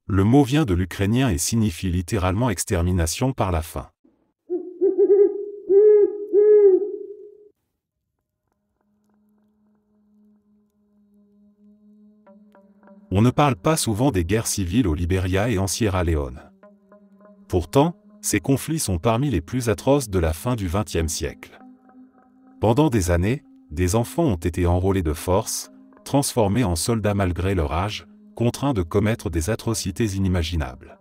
Le mot vient de l'ukrainien et signifie littéralement extermination par la faim. On ne parle pas souvent des guerres civiles au Libéria et en Sierra Leone. Pourtant, ces conflits sont parmi les plus atroces de la fin du XXe siècle. Pendant des années, des enfants ont été enrôlés de force, transformés en soldats malgré leur âge, contraints de commettre des atrocités inimaginables.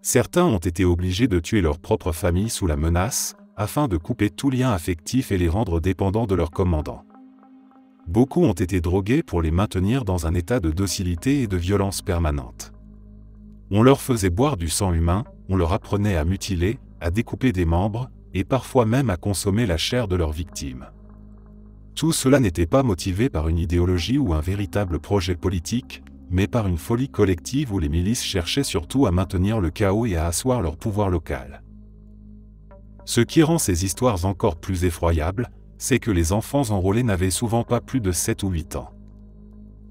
Certains ont été obligés de tuer leur propre famille sous la menace, afin de couper tout lien affectif et les rendre dépendants de leurs commandants. Beaucoup ont été drogués pour les maintenir dans un état de docilité et de violence permanente. On leur faisait boire du sang humain, on leur apprenait à mutiler, à découper des membres, et parfois même à consommer la chair de leurs victimes. Tout cela n'était pas motivé par une idéologie ou un véritable projet politique, mais par une folie collective où les milices cherchaient surtout à maintenir le chaos et à asseoir leur pouvoir local. Ce qui rend ces histoires encore plus effroyables, c'est que les enfants enrôlés n'avaient souvent pas plus de 7 ou 8 ans.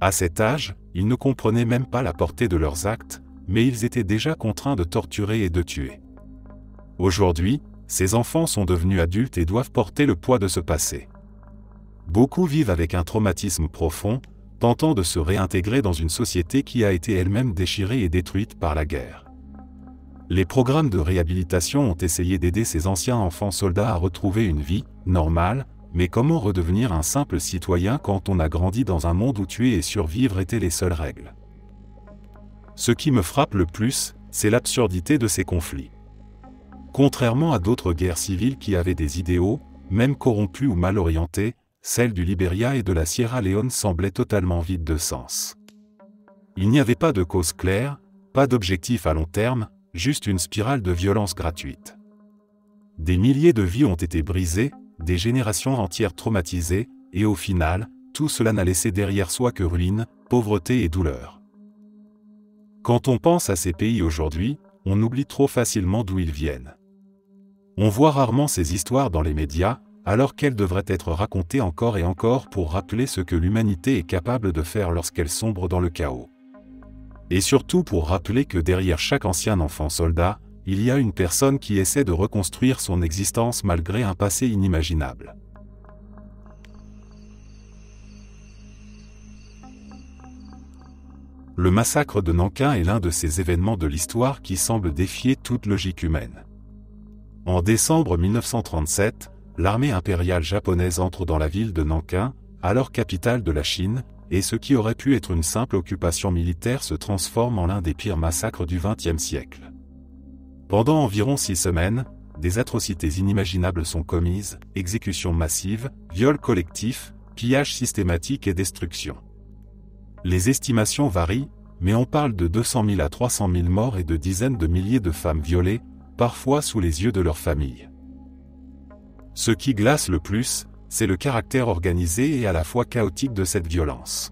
À cet âge, ils ne comprenaient même pas la portée de leurs actes, mais ils étaient déjà contraints de torturer et de tuer. Aujourd'hui, ces enfants sont devenus adultes et doivent porter le poids de ce passé. Beaucoup vivent avec un traumatisme profond, tentant de se réintégrer dans une société qui a été elle-même déchirée et détruite par la guerre. Les programmes de réhabilitation ont essayé d'aider ces anciens enfants soldats à retrouver une vie normale, mais comment redevenir un simple citoyen quand on a grandi dans un monde où tuer et survivre étaient les seules règles? Ce qui me frappe le plus, c'est l'absurdité de ces conflits. Contrairement à d'autres guerres civiles qui avaient des idéaux, même corrompus ou mal orientés, celle du Libéria et de la Sierra Leone semblait totalement vide de sens. Il n'y avait pas de cause claire, pas d'objectif à long terme, juste une spirale de violence gratuite. Des milliers de vies ont été brisées, des générations entières traumatisées, et au final, tout cela n'a laissé derrière soi que ruine, pauvreté et douleur. Quand on pense à ces pays aujourd'hui, on oublie trop facilement d'où ils viennent. On voit rarement ces histoires dans les médias, alors qu'elles devraient être racontées encore et encore pour rappeler ce que l'humanité est capable de faire lorsqu'elle sombre dans le chaos. Et surtout pour rappeler que derrière chaque ancien enfant soldat, il y a une personne qui essaie de reconstruire son existence malgré un passé inimaginable. Le massacre de Nankin est l'un de ces événements de l'histoire qui semble défier toute logique humaine. En décembre 1937, l'armée impériale japonaise entre dans la ville de Nankin, alors capitale de la Chine, et ce qui aurait pu être une simple occupation militaire se transforme en l'un des pires massacres du XXe siècle. Pendant environ 6 semaines, des atrocités inimaginables sont commises, exécutions massives, viols collectifs, pillages systématiques et destruction. Les estimations varient, mais on parle de 200 000 à 300 000 morts et de dizaines de milliers de femmes violées, parfois sous les yeux de leurs familles. Ce qui glace le plus, c'est le caractère organisé et à la fois chaotique de cette violence.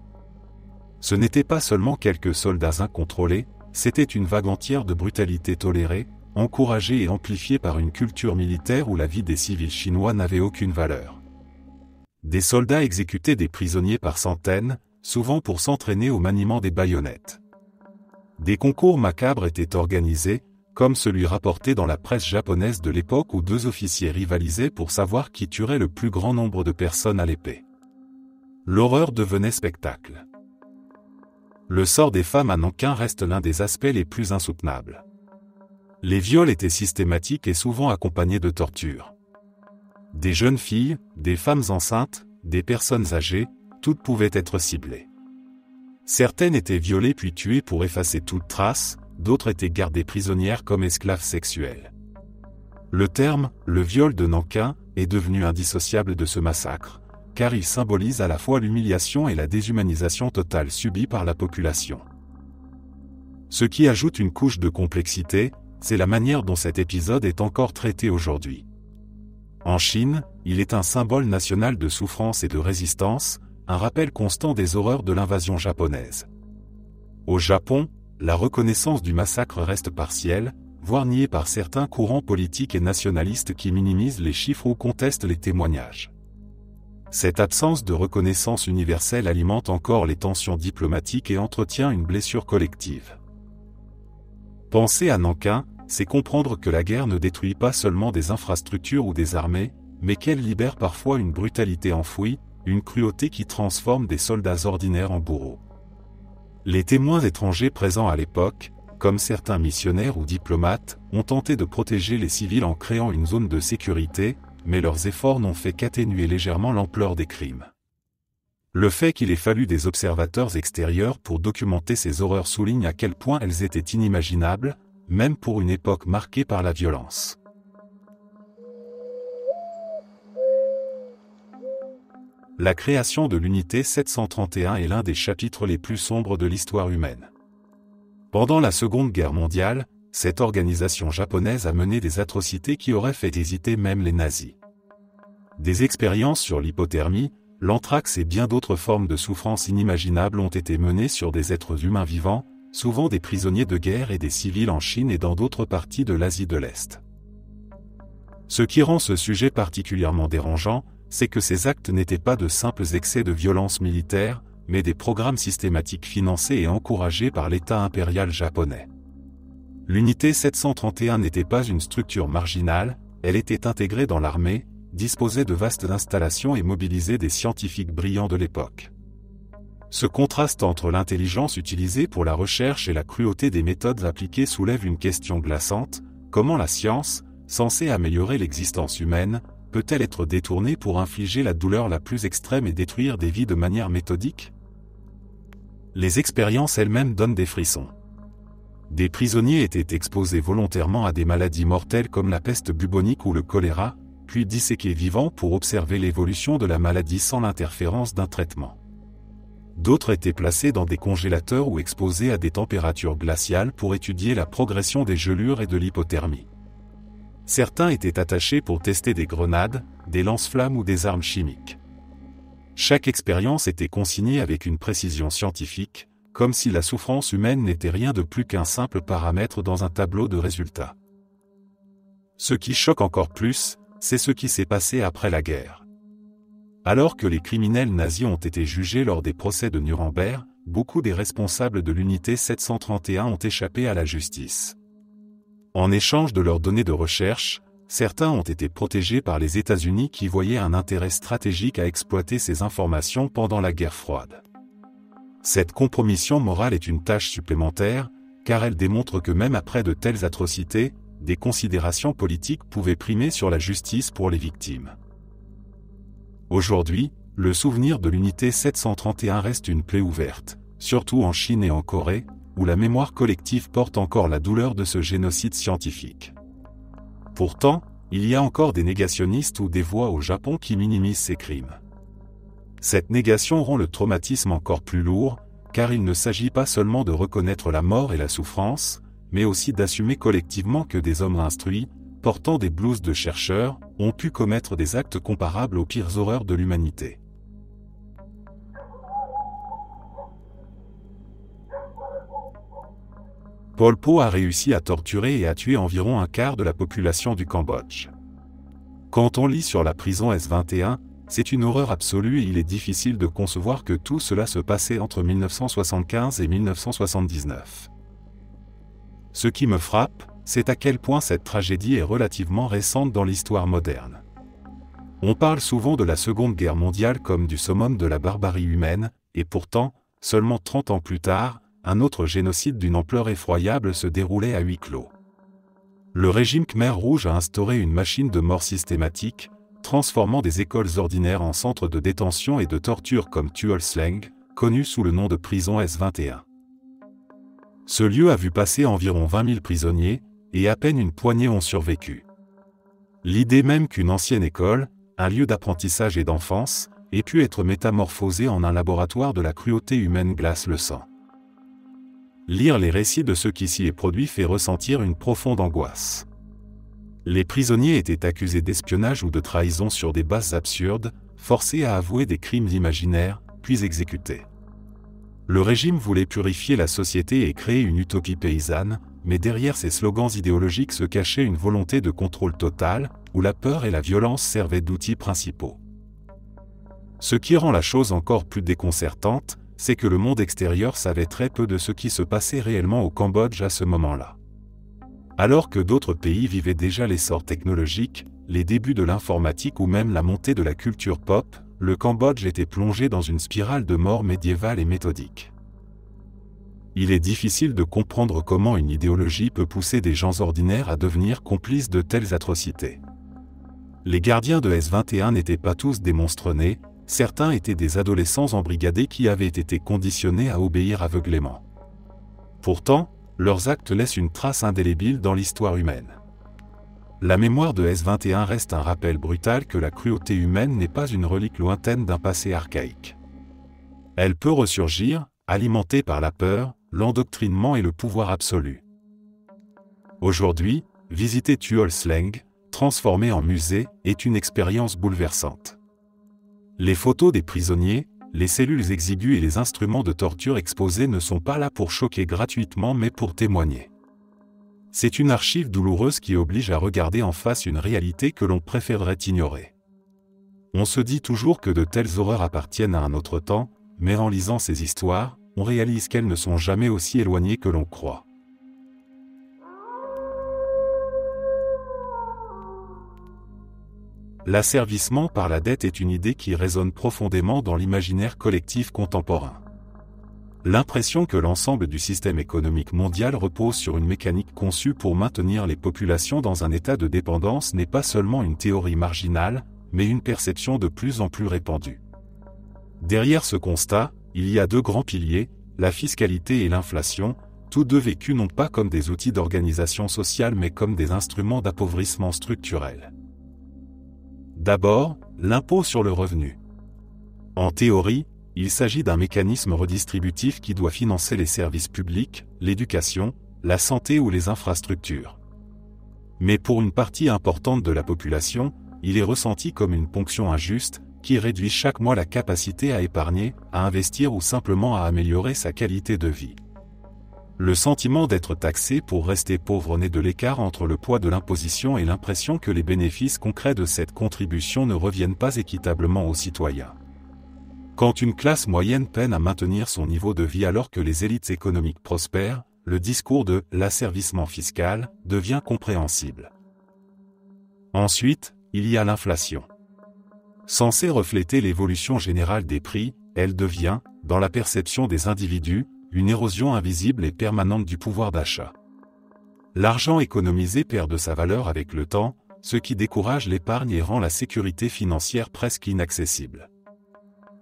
Ce n'étaient pas seulement quelques soldats incontrôlés, c'était une vague entière de brutalité tolérée, encouragée et amplifiée par une culture militaire où la vie des civils chinois n'avait aucune valeur. Des soldats exécutaient des prisonniers par centaines, souvent pour s'entraîner au maniement des baïonnettes. Des concours macabres étaient organisés, comme celui rapporté dans la presse japonaise de l'époque où 2 officiers rivalisaient pour savoir qui tuerait le plus grand nombre de personnes à l'épée. L'horreur devenait spectacle. Le sort des femmes à Nankin reste l'un des aspects les plus insoutenables. Les viols étaient systématiques et souvent accompagnés de tortures. Des jeunes filles, des femmes enceintes, des personnes âgées, toutes pouvaient être ciblées. Certaines étaient violées puis tuées pour effacer toute trace, d'autres étaient gardées prisonnières comme esclaves sexuelles. Le terme « le viol de Nankin » est devenu indissociable de ce massacre, car il symbolise à la fois l'humiliation et la déshumanisation totale subie par la population. Ce qui ajoute une couche de complexité, c'est la manière dont cet épisode est encore traité aujourd'hui. En Chine, il est un symbole national de souffrance et de résistance, un rappel constant des horreurs de l'invasion japonaise. Au Japon, la reconnaissance du massacre reste partielle, voire niée par certains courants politiques et nationalistes qui minimisent les chiffres ou contestent les témoignages. Cette absence de reconnaissance universelle alimente encore les tensions diplomatiques et entretient une blessure collective. Penser à Nankin, c'est comprendre que la guerre ne détruit pas seulement des infrastructures ou des armées, mais qu'elle libère parfois une brutalité enfouie, une cruauté qui transforme des soldats ordinaires en bourreaux. Les témoins étrangers présents à l'époque, comme certains missionnaires ou diplomates, ont tenté de protéger les civils en créant une zone de sécurité, mais leurs efforts n'ont fait qu'atténuer légèrement l'ampleur des crimes. Le fait qu'il ait fallu des observateurs extérieurs pour documenter ces horreurs souligne à quel point elles étaient inimaginables, même pour une époque marquée par la violence. La création de l'unité 731 est l'un des chapitres les plus sombres de l'histoire humaine. Pendant la Seconde Guerre mondiale, cette organisation japonaise a mené des atrocités qui auraient fait hésiter même les nazis. Des expériences sur l'hypothermie, l'anthrax et bien d'autres formes de souffrance inimaginables ont été menées sur des êtres humains vivants, souvent des prisonniers de guerre et des civils en Chine et dans d'autres parties de l'Asie de l'Est. Ce qui rend ce sujet particulièrement dérangeant, c'est que ces actes n'étaient pas de simples excès de violence militaire, mais des programmes systématiques financés et encouragés par l'État impérial japonais. L'unité 731 n'était pas une structure marginale, elle était intégrée dans l'armée, disposait de vastes installations et mobilisait des scientifiques brillants de l'époque. Ce contraste entre l'intelligence utilisée pour la recherche et la cruauté des méthodes appliquées soulève une question glaçante: comment la science, censée améliorer l'existence humaine, peut-elle être détournée pour infliger la douleur la plus extrême et détruire des vies de manière méthodique? Les expériences elles-mêmes donnent des frissons. Des prisonniers étaient exposés volontairement à des maladies mortelles comme la peste bubonique ou le choléra, puis disséqués vivants pour observer l'évolution de la maladie sans l'interférence d'un traitement. D'autres étaient placés dans des congélateurs ou exposés à des températures glaciales pour étudier la progression des gelures et de l'hypothermie. Certains étaient attachés pour tester des grenades, des lance-flammes ou des armes chimiques. Chaque expérience était consignée avec une précision scientifique, comme si la souffrance humaine n'était rien de plus qu'un simple paramètre dans un tableau de résultats. Ce qui choque encore plus, c'est ce qui s'est passé après la guerre. Alors que les criminels nazis ont été jugés lors des procès de Nuremberg, beaucoup des responsables de l'unité 731 ont échappé à la justice. En échange de leurs données de recherche, certains ont été protégés par les États-Unis qui voyaient un intérêt stratégique à exploiter ces informations pendant la guerre froide. Cette compromission morale est une tâche supplémentaire, car elle démontre que même après de telles atrocités, des considérations politiques pouvaient primer sur la justice pour les victimes. Aujourd'hui, le souvenir de l'unité 731 reste une plaie ouverte, surtout en Chine et en Corée, où la mémoire collective porte encore la douleur de ce génocide scientifique. Pourtant, il y a encore des négationnistes ou des voix au Japon qui minimisent ces crimes. Cette négation rend le traumatisme encore plus lourd, car il ne s'agit pas seulement de reconnaître la mort et la souffrance, mais aussi d'assumer collectivement que des hommes instruits, portant des blouses de chercheurs, ont pu commettre des actes comparables aux pires horreurs de l'humanité. Pol Pot a réussi à torturer et à tuer environ un quart de la population du Cambodge. Quand on lit sur la prison S21, c'est une horreur absolue et il est difficile de concevoir que tout cela se passait entre 1975 et 1979. Ce qui me frappe, c'est à quel point cette tragédie est relativement récente dans l'histoire moderne. On parle souvent de la Seconde Guerre mondiale comme du summum de la barbarie humaine, et pourtant, seulement 30 ans plus tard, un autre génocide d'une ampleur effroyable se déroulait à huis clos. Le régime Khmer Rouge a instauré une machine de mort systématique, transformant des écoles ordinaires en centres de détention et de torture comme Tuol Sleng, connu sous le nom de prison S21. Ce lieu a vu passer environ 20 000 prisonniers, et à peine une poignée ont survécu. L'idée même qu'une ancienne école, un lieu d'apprentissage et d'enfance, ait pu être métamorphosée en un laboratoire de la cruauté humaine glace le sang. Lire les récits de ce qui s'y est produit fait ressentir une profonde angoisse. Les prisonniers étaient accusés d'espionnage ou de trahison sur des bases absurdes, forcés à avouer des crimes imaginaires, puis exécutés. Le régime voulait purifier la société et créer une utopie paysanne, mais derrière ces slogans idéologiques se cachait une volonté de contrôle total, où la peur et la violence servaient d'outils principaux. Ce qui rend la chose encore plus déconcertante, c'est que le monde extérieur savait très peu de ce qui se passait réellement au Cambodge à ce moment-là. Alors que d'autres pays vivaient déjà l'essor technologique, les débuts de l'informatique ou même la montée de la culture pop, le Cambodge était plongé dans une spirale de mort médiévale et méthodique. Il est difficile de comprendre comment une idéologie peut pousser des gens ordinaires à devenir complices de telles atrocités. Les gardiens de S21 n'étaient pas tous des monstres nés, certains étaient des adolescents embrigadés qui avaient été conditionnés à obéir aveuglément. Pourtant, leurs actes laissent une trace indélébile dans l'histoire humaine. La mémoire de S21 reste un rappel brutal que la cruauté humaine n'est pas une relique lointaine d'un passé archaïque. Elle peut ressurgir, alimentée par la peur, l'endoctrinement et le pouvoir absolu. Aujourd'hui, visiter Tuol Sleng, transformé en musée, est une expérience bouleversante. Les photos des prisonniers, les cellules exiguës et les instruments de torture exposés ne sont pas là pour choquer gratuitement mais pour témoigner. C'est une archive douloureuse qui oblige à regarder en face une réalité que l'on préférerait ignorer. On se dit toujours que de telles horreurs appartiennent à un autre temps, mais en lisant ces histoires, on réalise qu'elles ne sont jamais aussi éloignées que l'on croit. L'asservissement par la dette est une idée qui résonne profondément dans l'imaginaire collectif contemporain. L'impression que l'ensemble du système économique mondial repose sur une mécanique conçue pour maintenir les populations dans un état de dépendance n'est pas seulement une théorie marginale, mais une perception de plus en plus répandue. Derrière ce constat, il y a deux grands piliers, la fiscalité et l'inflation, tous deux vécus non pas comme des outils d'organisation sociale mais comme des instruments d'appauvrissement structurel. D'abord, l'impôt sur le revenu. En théorie, il s'agit d'un mécanisme redistributif qui doit financer les services publics, l'éducation, la santé ou les infrastructures. Mais pour une partie importante de la population, il est ressenti comme une ponction injuste, qui réduit chaque mois la capacité à épargner, à investir ou simplement à améliorer sa qualité de vie. Le sentiment d'être taxé pour rester pauvre naît de l'écart entre le poids de l'imposition et l'impression que les bénéfices concrets de cette contribution ne reviennent pas équitablement aux citoyens. Quand une classe moyenne peine à maintenir son niveau de vie alors que les élites économiques prospèrent, le discours de « l'asservissement fiscal » devient compréhensible. Ensuite, il y a l'inflation. Censée refléter l'évolution générale des prix, elle devient, dans la perception des individus, une érosion invisible et permanente du pouvoir d'achat. L'argent économisé perd de sa valeur avec le temps, ce qui décourage l'épargne et rend la sécurité financière presque inaccessible.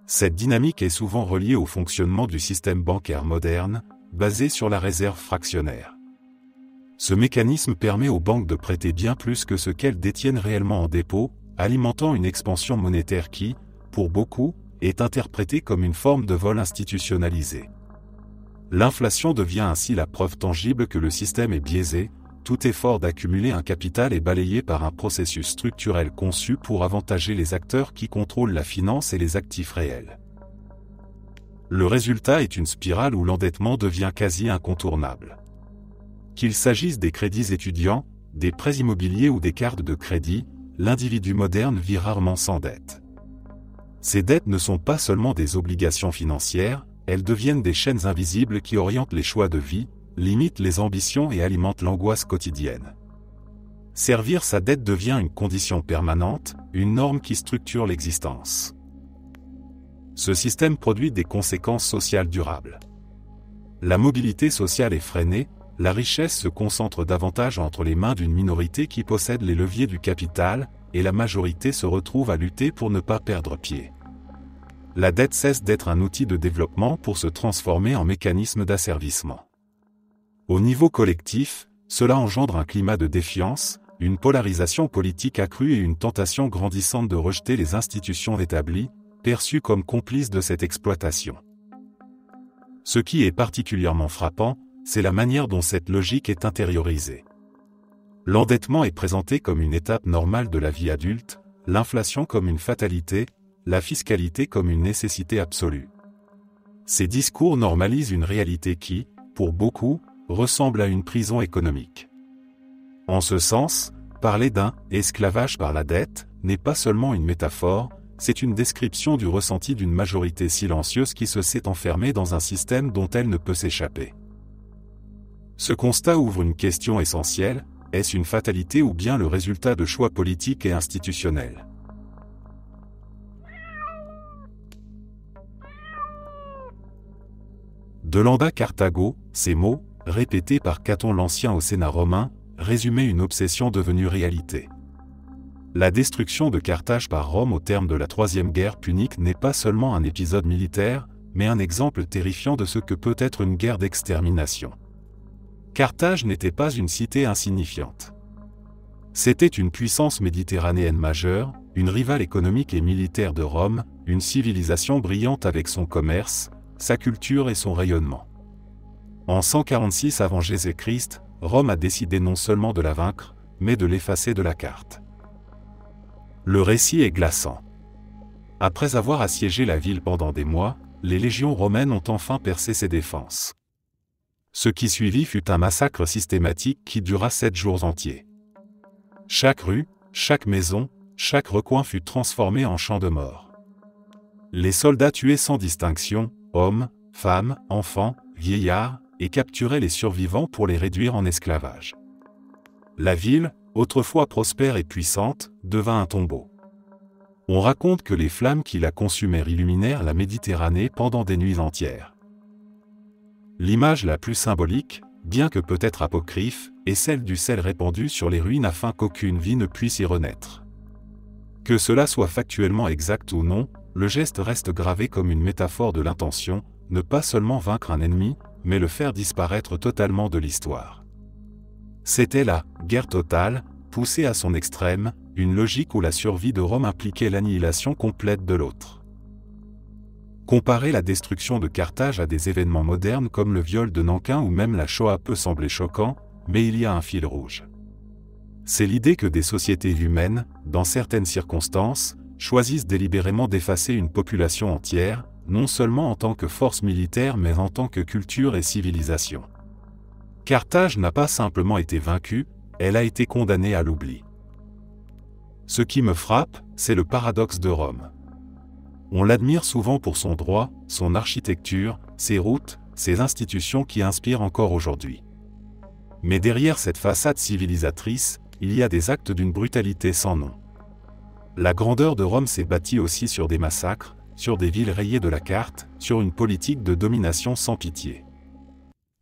Cette dynamique est souvent reliée au fonctionnement du système bancaire moderne, basé sur la réserve fractionnaire. Ce mécanisme permet aux banques de prêter bien plus que ce qu'elles détiennent réellement en dépôt, alimentant une expansion monétaire qui, pour beaucoup, est interprétée comme une forme de vol institutionnalisé. L'inflation devient ainsi la preuve tangible que le système est biaisé, tout effort d'accumuler un capital est balayé par un processus structurel conçu pour avantager les acteurs qui contrôlent la finance et les actifs réels. Le résultat est une spirale où l'endettement devient quasi incontournable. Qu'il s'agisse des crédits étudiants, des prêts immobiliers ou des cartes de crédit, l'individu moderne vit rarement sans dette. Ces dettes ne sont pas seulement des obligations financières, elles deviennent des chaînes invisibles qui orientent les choix de vie, limitent les ambitions et alimentent l'angoisse quotidienne. Servir sa dette devient une condition permanente, une norme qui structure l'existence. Ce système produit des conséquences sociales durables. La mobilité sociale est freinée, la richesse se concentre davantage entre les mains d'une minorité qui possède les leviers du capital, et la majorité se retrouve à lutter pour ne pas perdre pied. La dette cesse d'être un outil de développement pour se transformer en mécanisme d'asservissement. Au niveau collectif, cela engendre un climat de défiance, une polarisation politique accrue et une tentation grandissante de rejeter les institutions établies, perçues comme complices de cette exploitation. Ce qui est particulièrement frappant, c'est la manière dont cette logique est intériorisée. L'endettement est présenté comme une étape normale de la vie adulte, l'inflation comme une fatalité, la fiscalité comme une nécessité absolue. Ces discours normalisent une réalité qui, pour beaucoup, ressemble à une prison économique. En ce sens, parler d'un « esclavage par la dette » n'est pas seulement une métaphore, c'est une description du ressenti d'une majorité silencieuse qui se sait enfermée dans un système dont elle ne peut s'échapper. Ce constat ouvre une question essentielle, est-ce une fatalité ou bien le résultat de choix politiques et institutionnels ? Delenda Carthago, ces mots, répétés par Caton l'Ancien au Sénat romain, résumaient une obsession devenue réalité. La destruction de Carthage par Rome au terme de la Troisième Guerre punique n'est pas seulement un épisode militaire, mais un exemple terrifiant de ce que peut être une guerre d'extermination. Carthage n'était pas une cité insignifiante. C'était une puissance méditerranéenne majeure, une rivale économique et militaire de Rome, une civilisation brillante avec son commerce, sa culture et son rayonnement. En 146 avant Jésus-Christ, Rome a décidé non seulement de la vaincre, mais de l'effacer de la carte. Le récit est glaçant. Après avoir assiégé la ville pendant des mois, les légions romaines ont enfin percé ses défenses. Ce qui suivit fut un massacre systématique qui dura 7 jours entiers. Chaque rue, chaque maison, chaque recoin fut transformé en champ de mort. Les soldats tuaient sans distinction, hommes, femmes, enfants, vieillards, et capturaient les survivants pour les réduire en esclavage. La ville, autrefois prospère et puissante, devint un tombeau. On raconte que les flammes qui la consumèrent illuminèrent la Méditerranée pendant des nuits entières. L'image la plus symbolique, bien que peut-être apocryphe, est celle du sel répandu sur les ruines afin qu'aucune vie ne puisse y renaître. Que cela soit factuellement exact ou non, le geste reste gravé comme une métaphore de l'intention, ne pas seulement vaincre un ennemi, mais le faire disparaître totalement de l'histoire. C'était la guerre totale, poussée à son extrême, une logique où la survie de Rome impliquait l'annihilation complète de l'autre. Comparer la destruction de Carthage à des événements modernes comme le viol de Nankin ou même la Shoah peut sembler choquant, mais il y a un fil rouge. C'est l'idée que des sociétés humaines, dans certaines circonstances, choisissent délibérément d'effacer une population entière, non seulement en tant que force militaire mais en tant que culture et civilisation. Carthage n'a pas simplement été vaincue, elle a été condamnée à l'oubli. Ce qui me frappe, c'est le paradoxe de Rome. On l'admire souvent pour son droit, son architecture, ses routes, ses institutions qui inspirent encore aujourd'hui. Mais derrière cette façade civilisatrice, il y a des actes d'une brutalité sans nom. La grandeur de Rome s'est bâtie aussi sur des massacres, sur des villes rayées de la carte, sur une politique de domination sans pitié.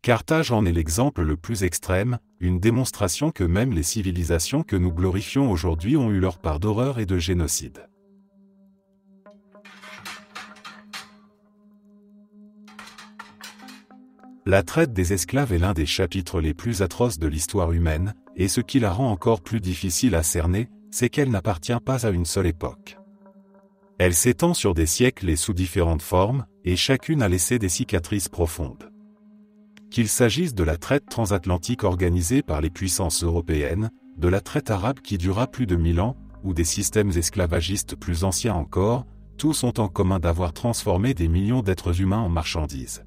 Carthage en est l'exemple le plus extrême, une démonstration que même les civilisations que nous glorifions aujourd'hui ont eu leur part d'horreur et de génocide. La traite des esclaves est l'un des chapitres les plus atroces de l'histoire humaine, et ce qui la rend encore plus difficile à cerner, c'est qu'elle n'appartient pas à une seule époque. Elle s'étend sur des siècles et sous différentes formes, et chacune a laissé des cicatrices profondes. Qu'il s'agisse de la traite transatlantique organisée par les puissances européennes, de la traite arabe qui dura plus de 1000 ans, ou des systèmes esclavagistes plus anciens encore, tous ont en commun d'avoir transformé des millions d'êtres humains en marchandises.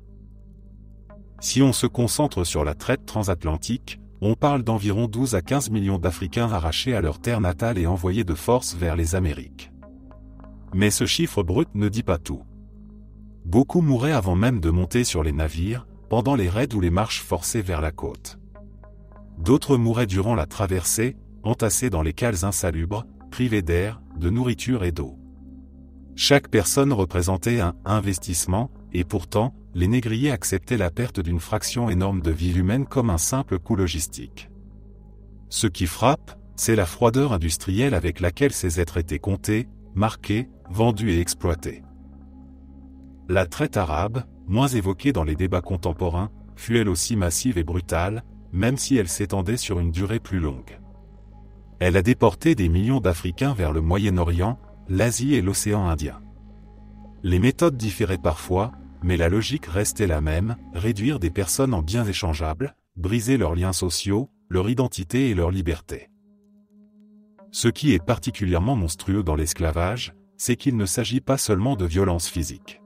Si on se concentre sur la traite transatlantique, on parle d'environ 12 à 15 millions d'Africains arrachés à leur terre natale et envoyés de force vers les Amériques. Mais ce chiffre brut ne dit pas tout. Beaucoup mouraient avant même de monter sur les navires, pendant les raids ou les marches forcées vers la côte. D'autres mouraient durant la traversée, entassés dans les cales insalubres, privés d'air, de nourriture et d'eau. Chaque personne représentait un investissement, et pourtant, les négriers acceptaient la perte d'une fraction énorme de vie humaine comme un simple coût logistique. Ce qui frappe, c'est la froideur industrielle avec laquelle ces êtres étaient comptés, marqués, vendus et exploités. La traite arabe, moins évoquée dans les débats contemporains, fut elle aussi massive et brutale, même si elle s'étendait sur une durée plus longue. Elle a déporté des millions d'Africains vers le Moyen-Orient, l'Asie et l'océan Indien. Les méthodes différaient parfois, mais la logique restait la même, réduire des personnes en biens échangeables, briser leurs liens sociaux, leur identité et leur liberté. Ce qui est particulièrement monstrueux dans l'esclavage, c'est qu'il ne s'agit pas seulement de violence physique.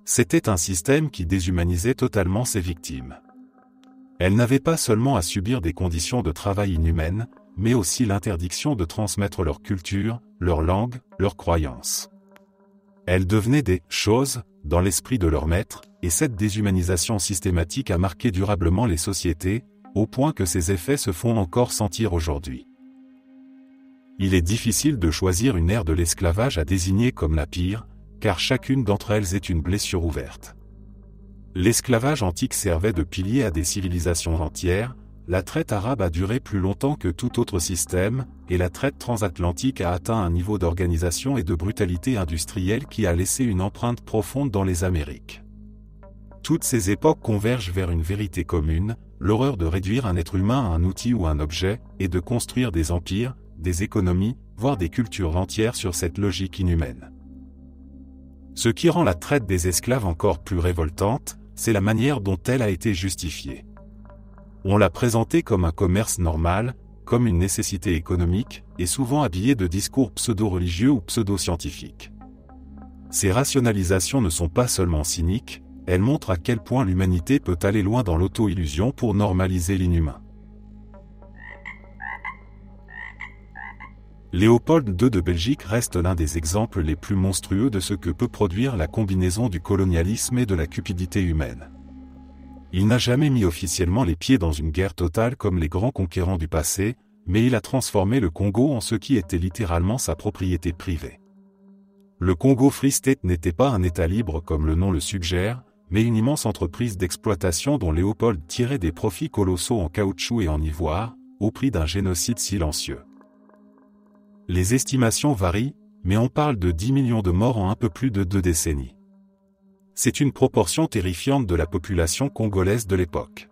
C'était un système qui déshumanisait totalement ses victimes. Elles n'avaient pas seulement à subir des conditions de travail inhumaines, mais aussi l'interdiction de transmettre leur culture, leur langue, leurs croyances. Elles devenaient des « choses » dans l'esprit de leur maître, et cette déshumanisation systématique a marqué durablement les sociétés, au point que ses effets se font encore sentir aujourd'hui. Il est difficile de choisir une ère de l'esclavage à désigner comme la pire, car chacune d'entre elles est une blessure ouverte. L'esclavage antique servait de pilier à des civilisations entières, la traite arabe a duré plus longtemps que tout autre système, et la traite transatlantique a atteint un niveau d'organisation et de brutalité industrielle qui a laissé une empreinte profonde dans les Amériques. Toutes ces époques convergent vers une vérité commune, l'horreur de réduire un être humain à un outil ou un objet, et de construire des empires, des économies, voire des cultures entières sur cette logique inhumaine. Ce qui rend la traite des esclaves encore plus révoltante, c'est la manière dont elle a été justifiée. On l'a présentée comme un commerce normal, comme une nécessité économique, et souvent habillée de discours pseudo-religieux ou pseudo-scientifiques. Ces rationalisations ne sont pas seulement cyniques, elles montrent à quel point l'humanité peut aller loin dans l'auto-illusion pour normaliser l'inhumain. Léopold II de Belgique reste l'un des exemples les plus monstrueux de ce que peut produire la combinaison du colonialisme et de la cupidité humaine. Il n'a jamais mis officiellement les pieds dans une guerre totale comme les grands conquérants du passé, mais il a transformé le Congo en ce qui était littéralement sa propriété privée. Le Congo Free State n'était pas un État libre comme le nom le suggère, mais une immense entreprise d'exploitation dont Léopold tirait des profits colossaux en caoutchouc et en ivoire, au prix d'un génocide silencieux. Les estimations varient, mais on parle de 10 millions de morts en un peu plus de 2 décennies. C'est une proportion terrifiante de la population congolaise de l'époque.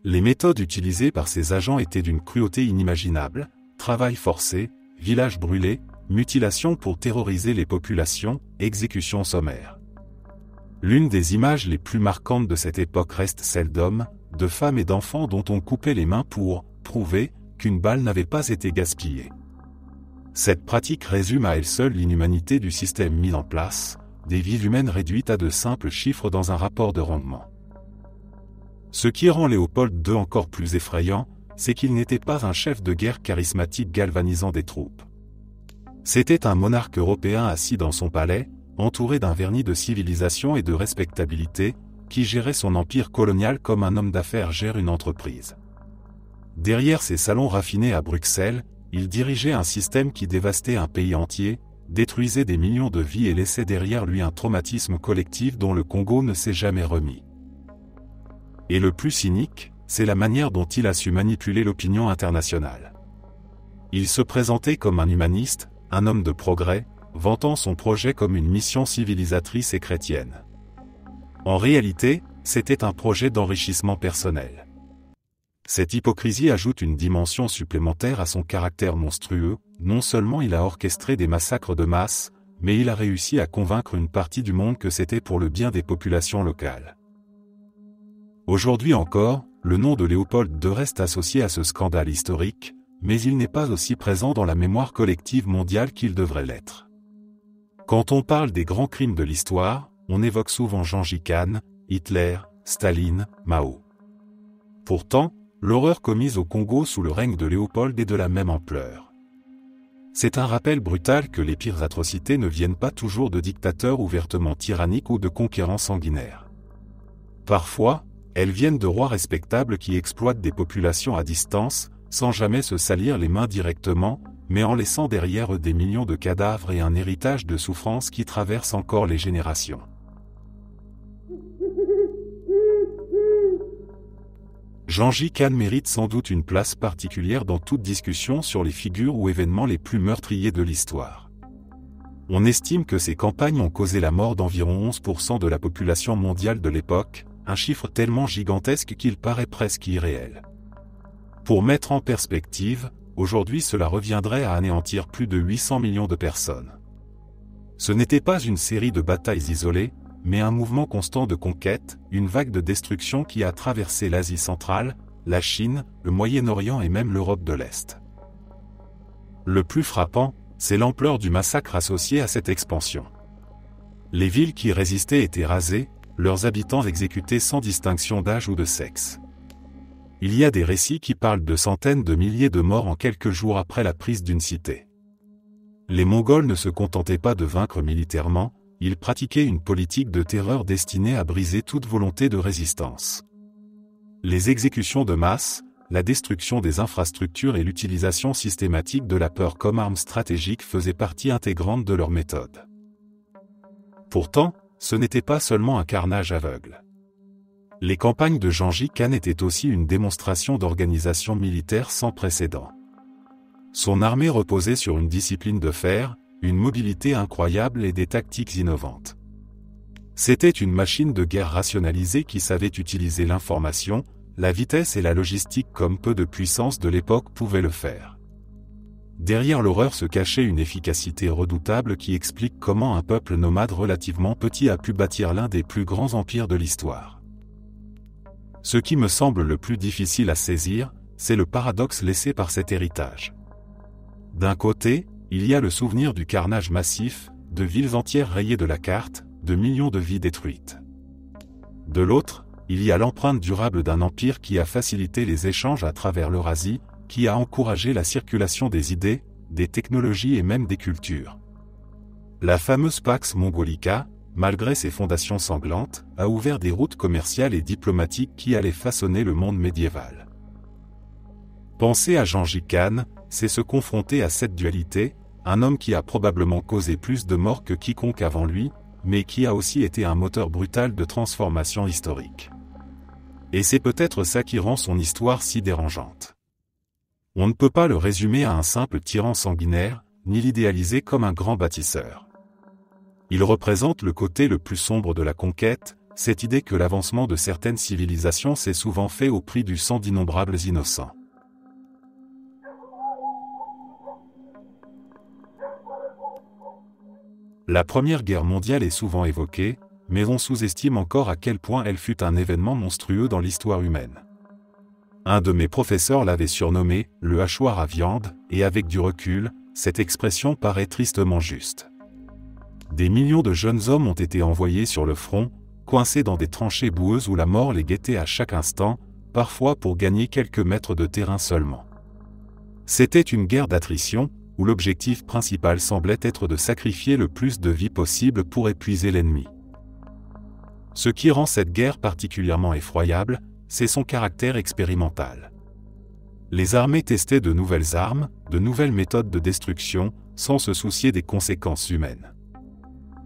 Les méthodes utilisées par ces agents étaient d'une cruauté inimaginable, travail forcé, villages brûlés, mutilation pour terroriser les populations, exécutions sommaires. L'une des images les plus marquantes de cette époque reste celle d'hommes, de femmes et d'enfants dont on coupait les mains pour prouver qu'une balle n'avait pas été gaspillée. Cette pratique résume à elle seule l'inhumanité du système mis en place, des vies humaines réduites à de simples chiffres dans un rapport de rendement. Ce qui rend Léopold II encore plus effrayant, c'est qu'il n'était pas un chef de guerre charismatique galvanisant des troupes. C'était un monarque européen assis dans son palais, entouré d'un vernis de civilisation et de respectabilité, qui gérait son empire colonial comme un homme d'affaires gère une entreprise. Derrière ses salons raffinés à Bruxelles, il dirigeait un système qui dévastait un pays entier, détruisait des millions de vies et laissait derrière lui un traumatisme collectif dont le Congo ne s'est jamais remis. Et le plus cynique, c'est la manière dont il a su manipuler l'opinion internationale. Il se présentait comme un humaniste, un homme de progrès, vantant son projet comme une mission civilisatrice et chrétienne. En réalité, c'était un projet d'enrichissement personnel. Cette hypocrisie ajoute une dimension supplémentaire à son caractère monstrueux. Non seulement il a orchestré des massacres de masse, mais il a réussi à convaincre une partie du monde que c'était pour le bien des populations locales. Aujourd'hui encore, le nom de Léopold II reste associé à ce scandale historique, mais il n'est pas aussi présent dans la mémoire collective mondiale qu'il devrait l'être. Quand on parle des grands crimes de l'histoire, on évoque souvent Gengis Khan, Hitler, Staline, Mao. Pourtant, l'horreur commise au Congo sous le règne de Léopold est de la même ampleur. C'est un rappel brutal que les pires atrocités ne viennent pas toujours de dictateurs ouvertement tyranniques ou de conquérants sanguinaires. Parfois, elles viennent de rois respectables qui exploitent des populations à distance, sans jamais se salir les mains directement, mais en laissant derrière eux des millions de cadavres et un héritage de souffrances qui traverse encore les générations. Gengis Khan mérite sans doute une place particulière dans toute discussion sur les figures ou événements les plus meurtriers de l'histoire. On estime que ces campagnes ont causé la mort d'environ 11% de la population mondiale de l'époque, un chiffre tellement gigantesque qu'il paraît presque irréel. Pour mettre en perspective, aujourd'hui cela reviendrait à anéantir plus de 800 millions de personnes. Ce n'était pas une série de batailles isolées, mais un mouvement constant de conquête, une vague de destruction qui a traversé l'Asie centrale, la Chine, le Moyen-Orient et même l'Europe de l'Est. Le plus frappant, c'est l'ampleur du massacre associé à cette expansion. Les villes qui résistaient étaient rasées, leurs habitants exécutés sans distinction d'âge ou de sexe. Il y a des récits qui parlent de centaines de milliers de morts en quelques jours après la prise d'une cité. Les Mongols ne se contentaient pas de vaincre militairement, ils pratiquaient une politique de terreur destinée à briser toute volonté de résistance. Les exécutions de masse, la destruction des infrastructures et l'utilisation systématique de la peur comme arme stratégique faisaient partie intégrante de leur méthode. Pourtant, ce n'était pas seulement un carnage aveugle. Les campagnes de Gengis Khan étaient aussi une démonstration d'organisation militaire sans précédent. Son armée reposait sur une discipline de fer, une mobilité incroyable et des tactiques innovantes. C'était une machine de guerre rationalisée qui savait utiliser l'information, la vitesse et la logistique comme peu de puissance de l'époque pouvaient le faire. Derrière l'horreur se cachait une efficacité redoutable qui explique comment un peuple nomade relativement petit a pu bâtir l'un des plus grands empires de l'histoire. Ce qui me semble le plus difficile à saisir, c'est le paradoxe laissé par cet héritage. D'un côté, il y a le souvenir du carnage massif, de villes entières rayées de la carte, de millions de vies détruites. De l'autre, il y a l'empreinte durable d'un empire qui a facilité les échanges à travers l'Eurasie, qui a encouragé la circulation des idées, des technologies et même des cultures. La fameuse Pax Mongolica, malgré ses fondations sanglantes, a ouvert des routes commerciales et diplomatiques qui allaient façonner le monde médiéval. Penser à Gengis Khan, c'est se confronter à cette dualité, un homme qui a probablement causé plus de morts que quiconque avant lui, mais qui a aussi été un moteur brutal de transformation historique. Et c'est peut-être ça qui rend son histoire si dérangeante. On ne peut pas le résumer à un simple tyran sanguinaire, ni l'idéaliser comme un grand bâtisseur. Il représente le côté le plus sombre de la conquête, cette idée que l'avancement de certaines civilisations s'est souvent fait au prix du sang d'innombrables innocents. La Première Guerre mondiale est souvent évoquée, mais on sous-estime encore à quel point elle fut un événement monstrueux dans l'histoire humaine. Un de mes professeurs l'avait surnommé « le hachoir à viande », et avec du recul, cette expression paraît tristement juste. Des millions de jeunes hommes ont été envoyés sur le front, coincés dans des tranchées boueuses où la mort les guettait à chaque instant, parfois pour gagner quelques mètres de terrain seulement. C'était une guerre d'attrition, où l'objectif principal semblait être de sacrifier le plus de vies possible pour épuiser l'ennemi. Ce qui rend cette guerre particulièrement effroyable, c'est son caractère expérimental. Les armées testaient de nouvelles armes, de nouvelles méthodes de destruction, sans se soucier des conséquences humaines.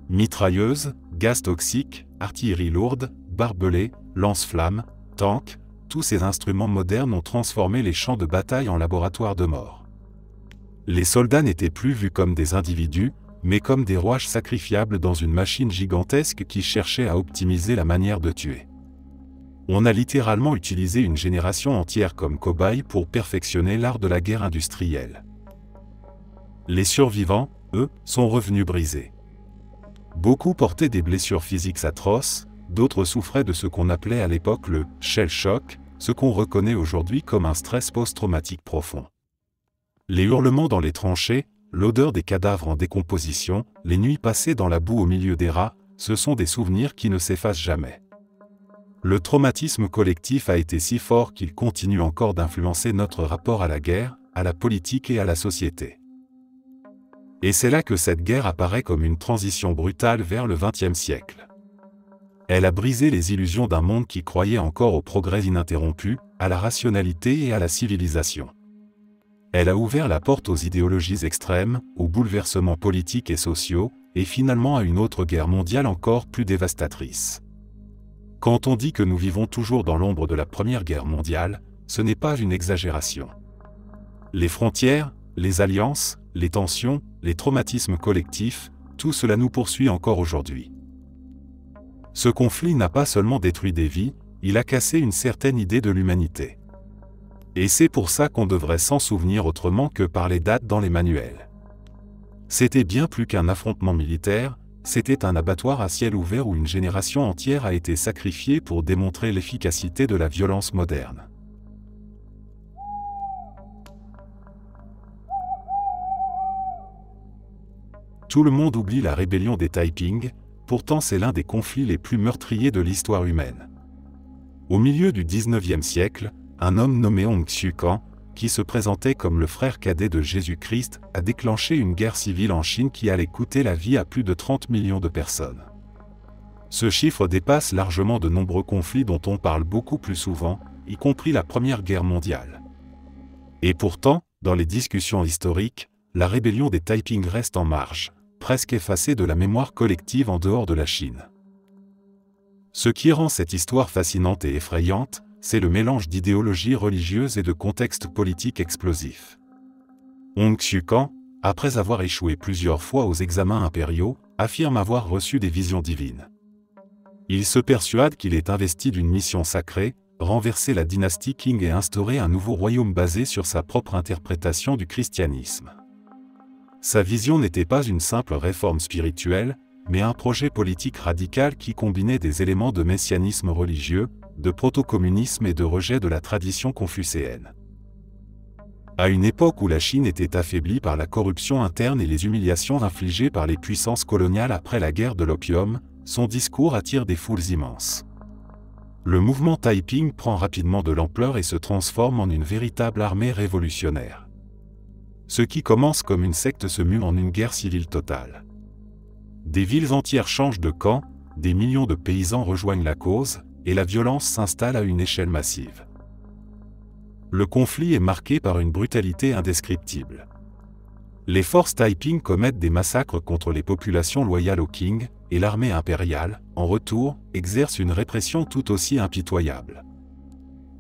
Mitrailleuses, gaz toxiques, artillerie lourde, barbelés, lance-flammes, tanks, tous ces instruments modernes ont transformé les champs de bataille en laboratoires de mort. Les soldats n'étaient plus vus comme des individus, mais comme des rouages sacrifiables dans une machine gigantesque qui cherchait à optimiser la manière de tuer. On a littéralement utilisé une génération entière comme cobaye pour perfectionner l'art de la guerre industrielle. Les survivants, eux, sont revenus brisés. Beaucoup portaient des blessures physiques atroces, d'autres souffraient de ce qu'on appelait à l'époque le « shell shock », ce qu'on reconnaît aujourd'hui comme un stress post-traumatique profond. Les hurlements dans les tranchées, l'odeur des cadavres en décomposition, les nuits passées dans la boue au milieu des rats, ce sont des souvenirs qui ne s'effacent jamais. Le traumatisme collectif a été si fort qu'il continue encore d'influencer notre rapport à la guerre, à la politique et à la société. Et c'est là que cette guerre apparaît comme une transition brutale vers le XXe siècle. Elle a brisé les illusions d'un monde qui croyait encore au progrès ininterrompu, à la rationalité et à la civilisation. Elle a ouvert la porte aux idéologies extrêmes, aux bouleversements politiques et sociaux, et finalement à une autre guerre mondiale encore plus dévastatrice. Quand on dit que nous vivons toujours dans l'ombre de la Première Guerre mondiale, ce n'est pas une exagération. Les frontières, les alliances, les tensions, les traumatismes collectifs, tout cela nous poursuit encore aujourd'hui. Ce conflit n'a pas seulement détruit des vies, il a cassé une certaine idée de l'humanité. Et c'est pour ça qu'on devrait s'en souvenir autrement que par les dates dans les manuels. C'était bien plus qu'un affrontement militaire, c'était un abattoir à ciel ouvert où une génération entière a été sacrifiée pour démontrer l'efficacité de la violence moderne. Tout le monde oublie la rébellion des Taiping, pourtant c'est l'un des conflits les plus meurtriers de l'histoire humaine. Au milieu du XIXe siècle, un homme nommé Hong Xiuquan, qui se présentait comme le frère cadet de Jésus-Christ, a déclenché une guerre civile en Chine qui allait coûter la vie à plus de 30 millions de personnes. Ce chiffre dépasse largement de nombreux conflits dont on parle beaucoup plus souvent, y compris la Première Guerre mondiale. Et pourtant, dans les discussions historiques, la rébellion des Taiping reste en marge, presque effacée de la mémoire collective en dehors de la Chine. Ce qui rend cette histoire fascinante et effrayante, c'est le mélange d'idéologies religieuses et de contextes politiques explosifs. Hong Xiuquan, après avoir échoué plusieurs fois aux examens impériaux, affirme avoir reçu des visions divines. Il se persuade qu'il est investi d'une mission sacrée, renverser la dynastie Qing et instaurer un nouveau royaume basé sur sa propre interprétation du christianisme. Sa vision n'était pas une simple réforme spirituelle, mais un projet politique radical qui combinait des éléments de messianisme religieux, de proto-communisme et de rejet de la tradition confucéenne. À une époque où la Chine était affaiblie par la corruption interne et les humiliations infligées par les puissances coloniales après la guerre de l'opium, son discours attire des foules immenses. Le mouvement Taiping prend rapidement de l'ampleur et se transforme en une véritable armée révolutionnaire. Ce qui commence comme une secte se mue en une guerre civile totale. Des villes entières changent de camp, des millions de paysans rejoignent la cause, et la violence s'installe à une échelle massive. Le conflit est marqué par une brutalité indescriptible. Les forces Taiping commettent des massacres contre les populations loyales au Qing, et l'armée impériale, en retour, exerce une répression tout aussi impitoyable.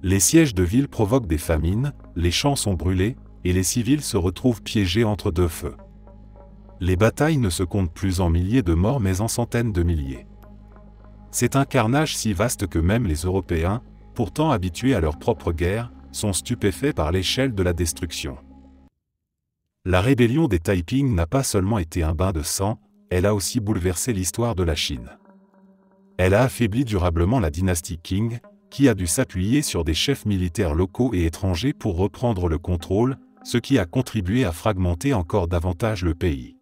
Les sièges de villes provoquent des famines, les champs sont brûlés, et les civils se retrouvent piégés entre deux feux. Les batailles ne se comptent plus en milliers de morts mais en centaines de milliers. C'est un carnage si vaste que même les Européens, pourtant habitués à leur propre guerre, sont stupéfaits par l'échelle de la destruction. La rébellion des Taiping n'a pas seulement été un bain de sang, elle a aussi bouleversé l'histoire de la Chine. Elle a affaibli durablement la dynastie Qing, qui a dû s'appuyer sur des chefs militaires locaux et étrangers pour reprendre le contrôle, ce qui a contribué à fragmenter encore davantage le pays.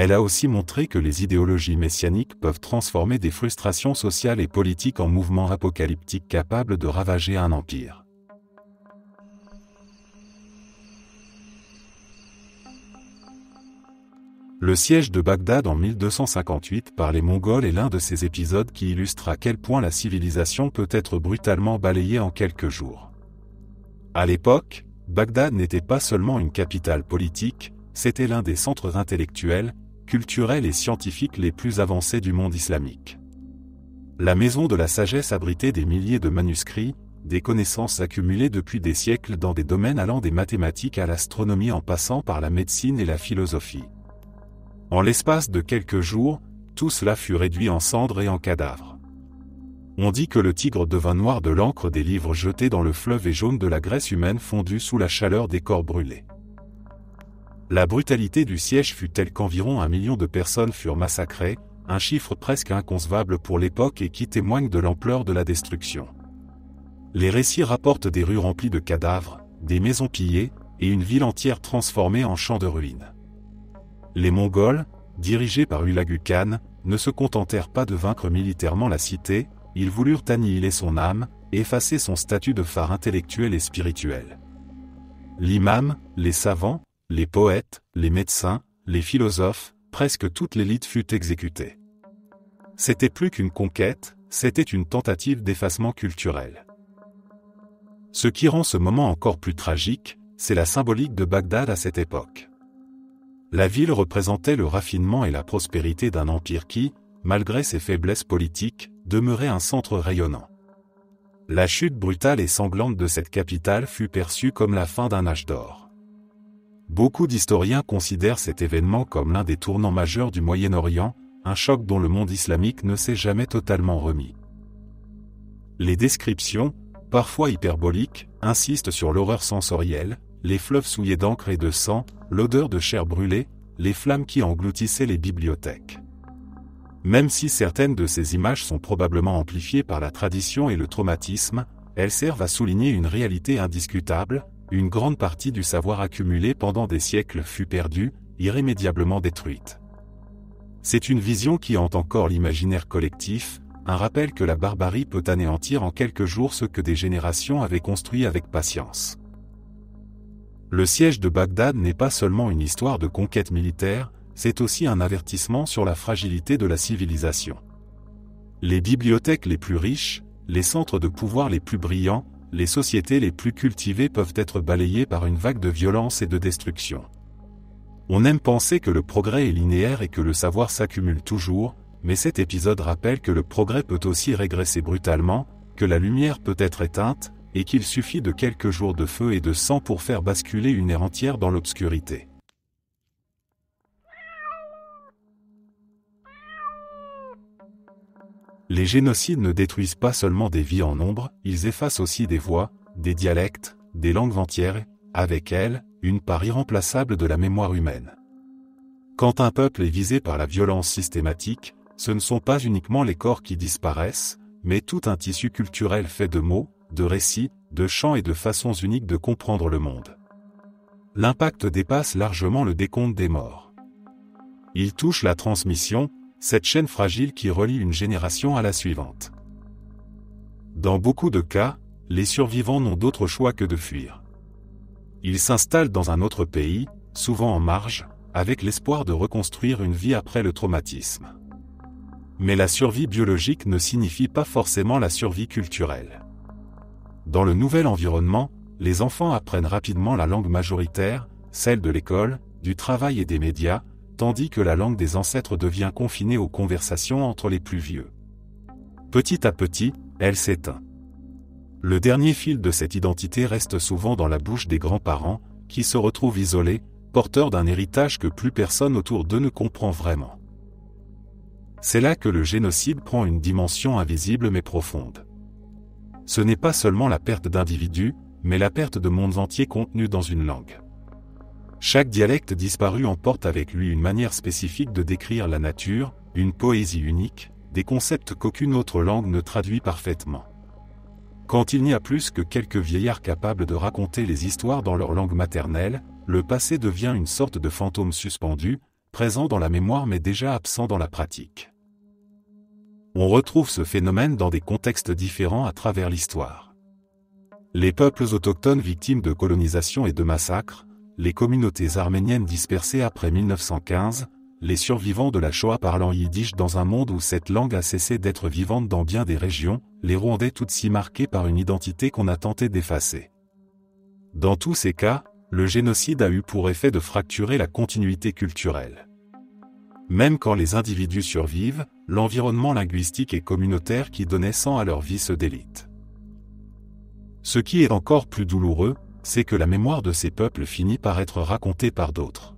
Elle a aussi montré que les idéologies messianiques peuvent transformer des frustrations sociales et politiques en mouvements apocalyptiques capables de ravager un empire. Le siège de Bagdad en 1258 par les Mongols est l'un de ces épisodes qui illustre à quel point la civilisation peut être brutalement balayée en quelques jours. À l'époque, Bagdad n'était pas seulement une capitale politique, c'était l'un des centres intellectuels, culturels et scientifiques les plus avancés du monde islamique. La maison de la sagesse abritait des milliers de manuscrits, des connaissances accumulées depuis des siècles dans des domaines allant des mathématiques à l'astronomie en passant par la médecine et la philosophie. En l'espace de quelques jours, tout cela fut réduit en cendres et en cadavres. On dit que le Tigre devint noir de l'encre des livres jetés dans le fleuve et jaune de la graisse humaine fondue sous la chaleur des corps brûlés. La brutalité du siège fut telle qu'environ 1 million de personnes furent massacrées, un chiffre presque inconcevable pour l'époque et qui témoigne de l'ampleur de la destruction. Les récits rapportent des rues remplies de cadavres, des maisons pillées, et une ville entière transformée en champ de ruines. Les Mongols, dirigés par Hulagu Khan, ne se contentèrent pas de vaincre militairement la cité, ils voulurent annihiler son âme, effacer son statut de phare intellectuel et spirituel. L'imam, les savants, les poètes, les médecins, les philosophes, presque toute l'élite fut exécutée. C'était plus qu'une conquête, c'était une tentative d'effacement culturel. Ce qui rend ce moment encore plus tragique, c'est la symbolique de Bagdad à cette époque. La ville représentait le raffinement et la prospérité d'un empire qui, malgré ses faiblesses politiques, demeurait un centre rayonnant. La chute brutale et sanglante de cette capitale fut perçue comme la fin d'un âge d'or. Beaucoup d'historiens considèrent cet événement comme l'un des tournants majeurs du Moyen-Orient, un choc dont le monde islamique ne s'est jamais totalement remis. Les descriptions, parfois hyperboliques, insistent sur l'horreur sensorielle, les fleuves souillés d'encre et de sang, l'odeur de chair brûlée, les flammes qui engloutissaient les bibliothèques. Même si certaines de ces images sont probablement amplifiées par la tradition et le traumatisme, elles servent à souligner une réalité indiscutable, une grande partie du savoir accumulé pendant des siècles fut perdue, irrémédiablement détruite. C'est une vision qui hante encore l'imaginaire collectif, un rappel que la barbarie peut anéantir en quelques jours ce que des générations avaient construit avec patience. Le siège de Bagdad n'est pas seulement une histoire de conquête militaire, c'est aussi un avertissement sur la fragilité de la civilisation. Les bibliothèques les plus riches, les centres de pouvoir les plus brillants, les sociétés les plus cultivées peuvent être balayées par une vague de violence et de destruction. On aime penser que le progrès est linéaire et que le savoir s'accumule toujours, mais cet épisode rappelle que le progrès peut aussi régresser brutalement, que la lumière peut être éteinte, et qu'il suffit de quelques jours de feu et de sang pour faire basculer une ère entière dans l'obscurité. Les génocides ne détruisent pas seulement des vies en nombre, ils effacent aussi des voix, des dialectes, des langues entières, avec elles, une part irremplaçable de la mémoire humaine. Quand un peuple est visé par la violence systématique, ce ne sont pas uniquement les corps qui disparaissent, mais tout un tissu culturel fait de mots, de récits, de chants et de façons uniques de comprendre le monde. L'impact dépasse largement le décompte des morts. Il touche la transmission, cette chaîne fragile qui relie une génération à la suivante. Dans beaucoup de cas, les survivants n'ont d'autre choix que de fuir. Ils s'installent dans un autre pays, souvent en marge, avec l'espoir de reconstruire une vie après le traumatisme. Mais la survie biologique ne signifie pas forcément la survie culturelle. Dans le nouvel environnement, les enfants apprennent rapidement la langue majoritaire, celle de l'école, du travail et des médias, tandis que la langue des ancêtres devient confinée aux conversations entre les plus vieux. Petit à petit, elle s'éteint. Le dernier fil de cette identité reste souvent dans la bouche des grands-parents, qui se retrouvent isolés, porteurs d'un héritage que plus personne autour d'eux ne comprend vraiment. C'est là que le génocide prend une dimension invisible mais profonde. Ce n'est pas seulement la perte d'individus, mais la perte de mondes entiers contenus dans une langue. Chaque dialecte disparu emporte avec lui une manière spécifique de décrire la nature, une poésie unique, des concepts qu'aucune autre langue ne traduit parfaitement. Quand il n'y a plus que quelques vieillards capables de raconter les histoires dans leur langue maternelle, le passé devient une sorte de fantôme suspendu, présent dans la mémoire mais déjà absent dans la pratique. On retrouve ce phénomène dans des contextes différents à travers l'histoire. Les peuples autochtones victimes de colonisation et de massacres, les communautés arméniennes dispersées après 1915, les survivants de la Shoah parlant yiddish dans un monde où cette langue a cessé d'être vivante dans bien des régions, les Rwandais Tutsis marqués par une identité qu'on a tenté d'effacer. Dans tous ces cas, le génocide a eu pour effet de fracturer la continuité culturelle. Même quand les individus survivent, l'environnement linguistique et communautaire qui donnait sang à leur vie se délite. Ce qui est encore plus douloureux, c'est que la mémoire de ces peuples finit par être racontée par d'autres.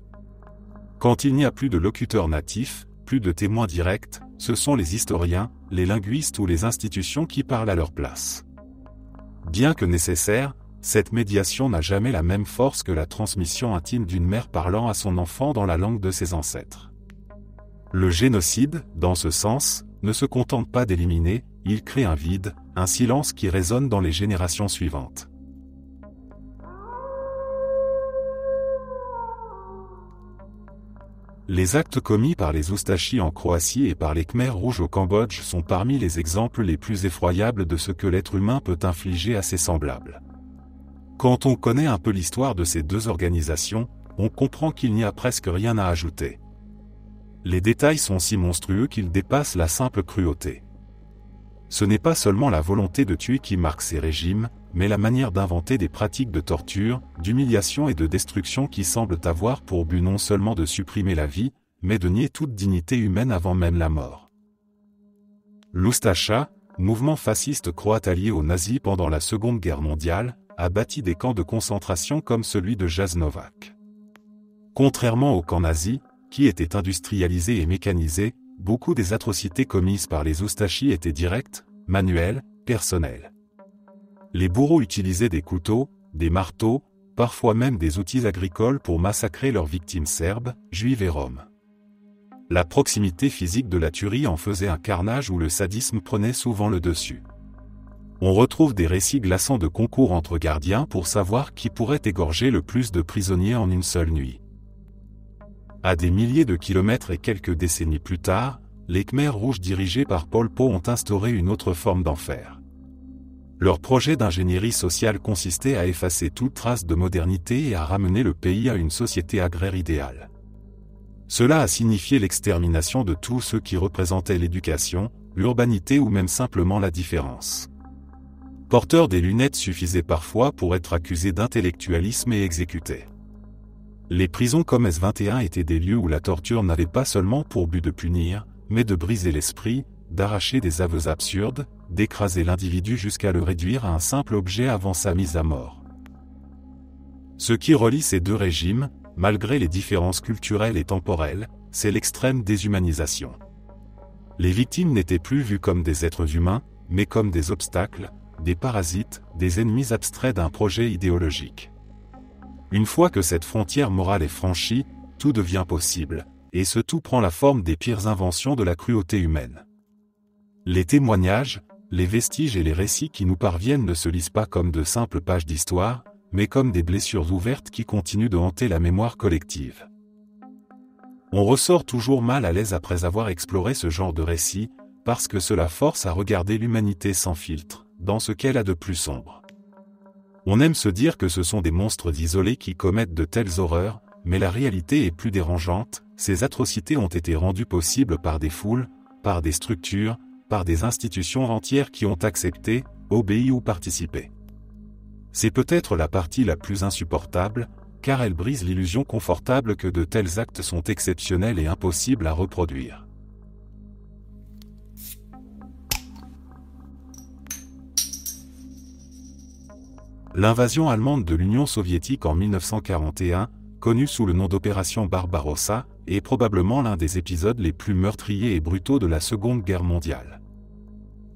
Quand il n'y a plus de locuteurs natifs, plus de témoins directs, ce sont les historiens, les linguistes ou les institutions qui parlent à leur place. Bien que nécessaire, cette médiation n'a jamais la même force que la transmission intime d'une mère parlant à son enfant dans la langue de ses ancêtres. Le génocide, dans ce sens, ne se contente pas d'éliminer, il crée un vide, un silence qui résonne dans les générations suivantes. Les actes commis par les Oustachis en Croatie et par les Khmers rouges au Cambodge sont parmi les exemples les plus effroyables de ce que l'être humain peut infliger à ses semblables. Quand on connaît un peu l'histoire de ces deux organisations, on comprend qu'il n'y a presque rien à ajouter. Les détails sont si monstrueux qu'ils dépassent la simple cruauté. Ce n'est pas seulement la volonté de tuer qui marque ces régimes, mais la manière d'inventer des pratiques de torture, d'humiliation et de destruction qui semblent avoir pour but non seulement de supprimer la vie, mais de nier toute dignité humaine avant même la mort. L'Ustaša, mouvement fasciste croate allié aux nazis pendant la Seconde Guerre mondiale, a bâti des camps de concentration comme celui de Jasenovac. Contrairement aux camps nazis, qui étaient industrialisés et mécanisés, beaucoup des atrocités commises par les Oustachis étaient directes, manuelles, personnelles. Les bourreaux utilisaient des couteaux, des marteaux, parfois même des outils agricoles pour massacrer leurs victimes serbes, juives et roms. La proximité physique de la tuerie en faisait un carnage où le sadisme prenait souvent le dessus. On retrouve des récits glaçants de concours entre gardiens pour savoir qui pourrait égorger le plus de prisonniers en une seule nuit. À des milliers de kilomètres et quelques décennies plus tard, les Khmers rouges dirigés par Pol Pot ont instauré une autre forme d'enfer. Leur projet d'ingénierie sociale consistait à effacer toute trace de modernité et à ramener le pays à une société agraire idéale. Cela a signifié l'extermination de tous ceux qui représentaient l'éducation, l'urbanité ou même simplement la différence. Porteurs des lunettes suffisaient parfois pour être accusés d'intellectualisme et exécutés. Les prisons comme S21 étaient des lieux où la torture n'avait pas seulement pour but de punir, mais de briser l'esprit, d'arracher des aveux absurdes, d'écraser l'individu jusqu'à le réduire à un simple objet avant sa mise à mort. Ce qui relie ces deux régimes, malgré les différences culturelles et temporelles, c'est l'extrême déshumanisation. Les victimes n'étaient plus vues comme des êtres humains, mais comme des obstacles, des parasites, des ennemis abstraits d'un projet idéologique. Une fois que cette frontière morale est franchie, tout devient possible, et ce tout prend la forme des pires inventions de la cruauté humaine. Les témoignages, les vestiges et les récits qui nous parviennent ne se lisent pas comme de simples pages d'histoire, mais comme des blessures ouvertes qui continuent de hanter la mémoire collective. On ressort toujours mal à l'aise après avoir exploré ce genre de récit, parce que cela force à regarder l'humanité sans filtre, dans ce qu'elle a de plus sombre. On aime se dire que ce sont des monstres isolés qui commettent de telles horreurs, mais la réalité est plus dérangeante, ces atrocités ont été rendues possibles par des foules, par des structures, par des institutions entières qui ont accepté, obéi ou participé. C'est peut-être la partie la plus insupportable, car elle brise l'illusion confortable que de tels actes sont exceptionnels et impossibles à reproduire. L'invasion allemande de l'Union soviétique en 1941, connue sous le nom d'opération Barbarossa, est probablement l'un des épisodes les plus meurtriers et brutaux de la Seconde Guerre mondiale.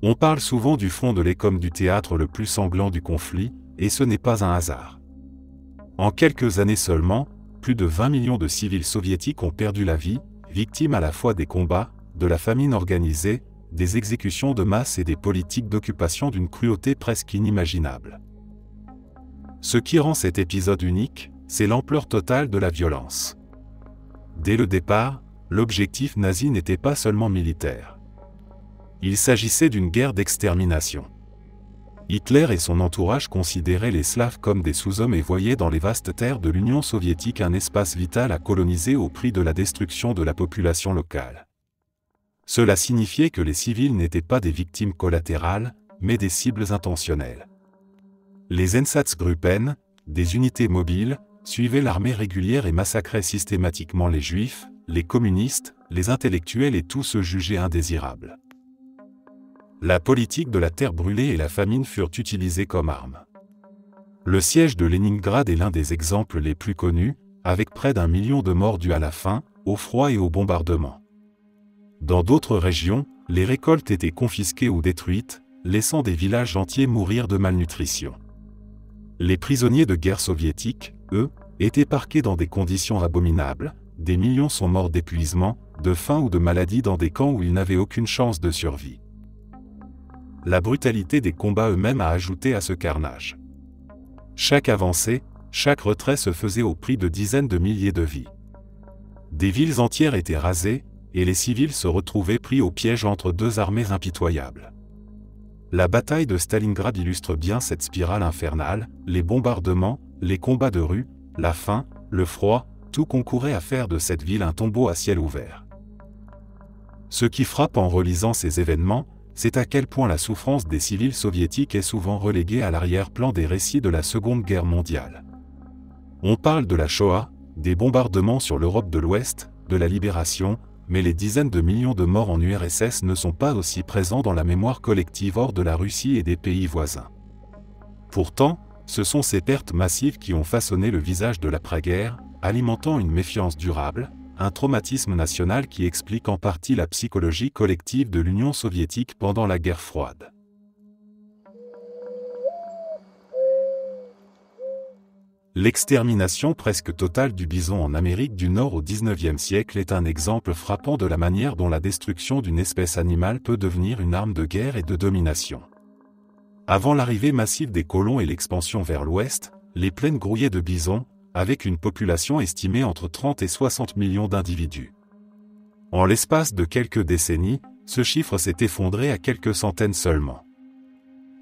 On parle souvent du front de lait comme du théâtre le plus sanglant du conflit, et ce n'est pas un hasard. En quelques années seulement, plus de 20 millions de civils soviétiques ont perdu la vie, victimes à la fois des combats, de la famine organisée, des exécutions de masse et des politiques d'occupation d'une cruauté presque inimaginable. Ce qui rend cet épisode unique, c'est l'ampleur totale de la violence. Dès le départ, l'objectif nazi n'était pas seulement militaire. Il s'agissait d'une guerre d'extermination. Hitler et son entourage considéraient les Slaves comme des sous-hommes et voyaient dans les vastes terres de l'Union soviétique un espace vital à coloniser au prix de la destruction de la population locale. Cela signifiait que les civils n'étaient pas des victimes collatérales, mais des cibles intentionnelles. Les Einsatzgruppen, des unités mobiles, suivaient l'armée régulière et massacraient systématiquement les juifs, les communistes, les intellectuels et tous ceux jugés indésirables. La politique de la terre brûlée et la famine furent utilisées comme armes. Le siège de Leningrad est l'un des exemples les plus connus, avec près d'1 million de morts dus à la faim, au froid et au bombardement. Dans d'autres régions, les récoltes étaient confisquées ou détruites, laissant des villages entiers mourir de malnutrition. Les prisonniers de guerre soviétiques, eux, étaient parqués dans des conditions abominables, des millions sont morts d'épuisement, de faim ou de maladie dans des camps où ils n'avaient aucune chance de survie. La brutalité des combats eux-mêmes a ajouté à ce carnage. Chaque avancée, chaque retrait se faisait au prix de dizaines de milliers de vies. Des villes entières étaient rasées, et les civils se retrouvaient pris au piège entre deux armées impitoyables. La bataille de Stalingrad illustre bien cette spirale infernale, les bombardements, les combats de rue, la faim, le froid, tout concourait à faire de cette ville un tombeau à ciel ouvert. Ce qui frappe en relisant ces événements, c'est à quel point la souffrance des civils soviétiques est souvent reléguée à l'arrière-plan des récits de la Seconde Guerre mondiale. On parle de la Shoah, des bombardements sur l'Europe de l'Ouest, de la libération, mais les dizaines de millions de morts en URSS ne sont pas aussi présents dans la mémoire collective hors de la Russie et des pays voisins. Pourtant, ce sont ces pertes massives qui ont façonné le visage de l'après-guerre, alimentant une méfiance durable, un traumatisme national qui explique en partie la psychologie collective de l'Union soviétique pendant la guerre froide. L'extermination presque totale du bison en Amérique du Nord au XIXe siècle est un exemple frappant de la manière dont la destruction d'une espèce animale peut devenir une arme de guerre et de domination. Avant l'arrivée massive des colons et l'expansion vers l'ouest, les plaines grouillaient de bisons, avec une population estimée entre 30 et 60 millions d'individus. En l'espace de quelques décennies, ce chiffre s'est effondré à quelques centaines seulement.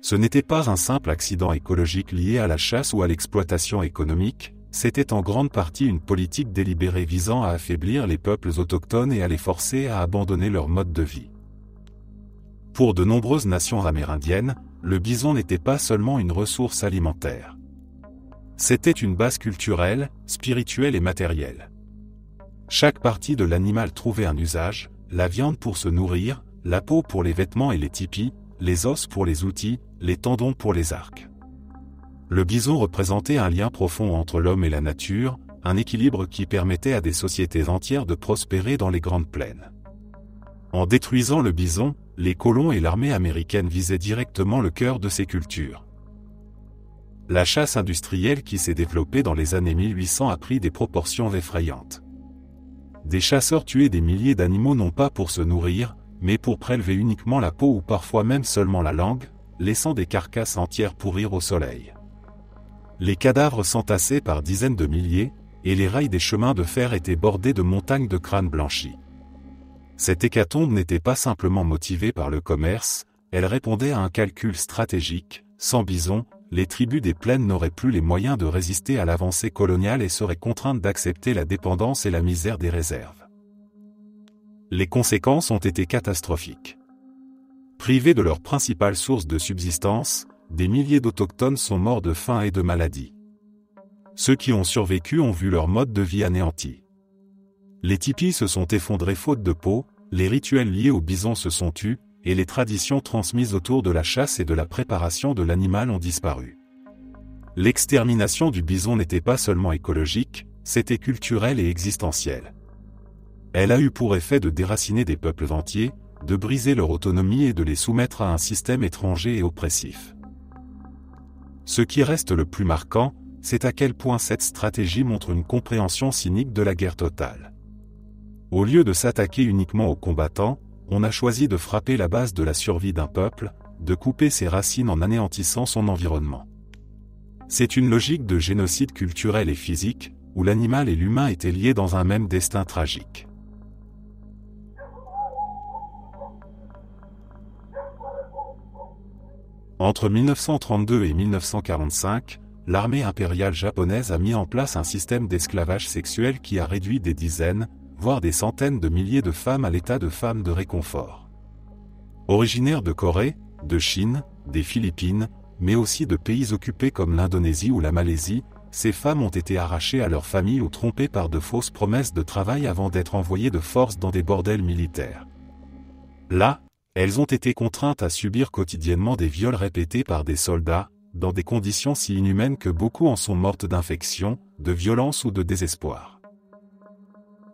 Ce n'était pas un simple accident écologique lié à la chasse ou à l'exploitation économique, c'était en grande partie une politique délibérée visant à affaiblir les peuples autochtones et à les forcer à abandonner leur mode de vie. Pour de nombreuses nations amérindiennes, le bison n'était pas seulement une ressource alimentaire. C'était une base culturelle, spirituelle et matérielle. Chaque partie de l'animal trouvait un usage, la viande pour se nourrir, la peau pour les vêtements et les tipis, les os pour les outils, les tendons pour les arcs. Le bison représentait un lien profond entre l'homme et la nature, un équilibre qui permettait à des sociétés entières de prospérer dans les grandes plaines. En détruisant le bison, les colons et l'armée américaine visaient directement le cœur de ces cultures. La chasse industrielle qui s'est développée dans les années 1800 a pris des proportions effrayantes. Des chasseurs tuaient des milliers d'animaux non pas pour se nourrir, mais pour prélever uniquement la peau ou parfois même seulement la langue, laissant des carcasses entières pourrir au soleil. Les cadavres s'entassaient par dizaines de milliers, et les rails des chemins de fer étaient bordés de montagnes de crânes blanchis. Cette hécatombe n'était pas simplement motivée par le commerce, elle répondait à un calcul stratégique. Sans bison, les tribus des plaines n'auraient plus les moyens de résister à l'avancée coloniale et seraient contraintes d'accepter la dépendance et la misère des réserves. Les conséquences ont été catastrophiques. Privés de leur principale source de subsistance, des milliers d'autochtones sont morts de faim et de maladie. Ceux qui ont survécu ont vu leur mode de vie anéanti. Les tipis se sont effondrés faute de peau, les rituels liés au bison se sont tus, et les traditions transmises autour de la chasse et de la préparation de l'animal ont disparu. L'extermination du bison n'était pas seulement écologique, c'était culturel et existentiel. Elle a eu pour effet de déraciner des peuples entiers, de briser leur autonomie et de les soumettre à un système étranger et oppressif. Ce qui reste le plus marquant, c'est à quel point cette stratégie montre une compréhension cynique de la guerre totale. Au lieu de s'attaquer uniquement aux combattants, on a choisi de frapper la base de la survie d'un peuple, de couper ses racines en anéantissant son environnement. C'est une logique de génocide culturel et physique, où l'animal et l'humain étaient liés dans un même destin tragique. Entre 1932 et 1945, l'armée impériale japonaise a mis en place un système d'esclavage sexuel qui a réduit des dizaines, voire des centaines de milliers de femmes à l'état de femmes de réconfort. Originaires de Corée, de Chine, des Philippines, mais aussi de pays occupés comme l'Indonésie ou la Malaisie, ces femmes ont été arrachées à leurs familles ou trompées par de fausses promesses de travail avant d'être envoyées de force dans des bordels militaires. Là, elles ont été contraintes à subir quotidiennement des viols répétés par des soldats, dans des conditions si inhumaines que beaucoup en sont mortes d'infection, de violence ou de désespoir.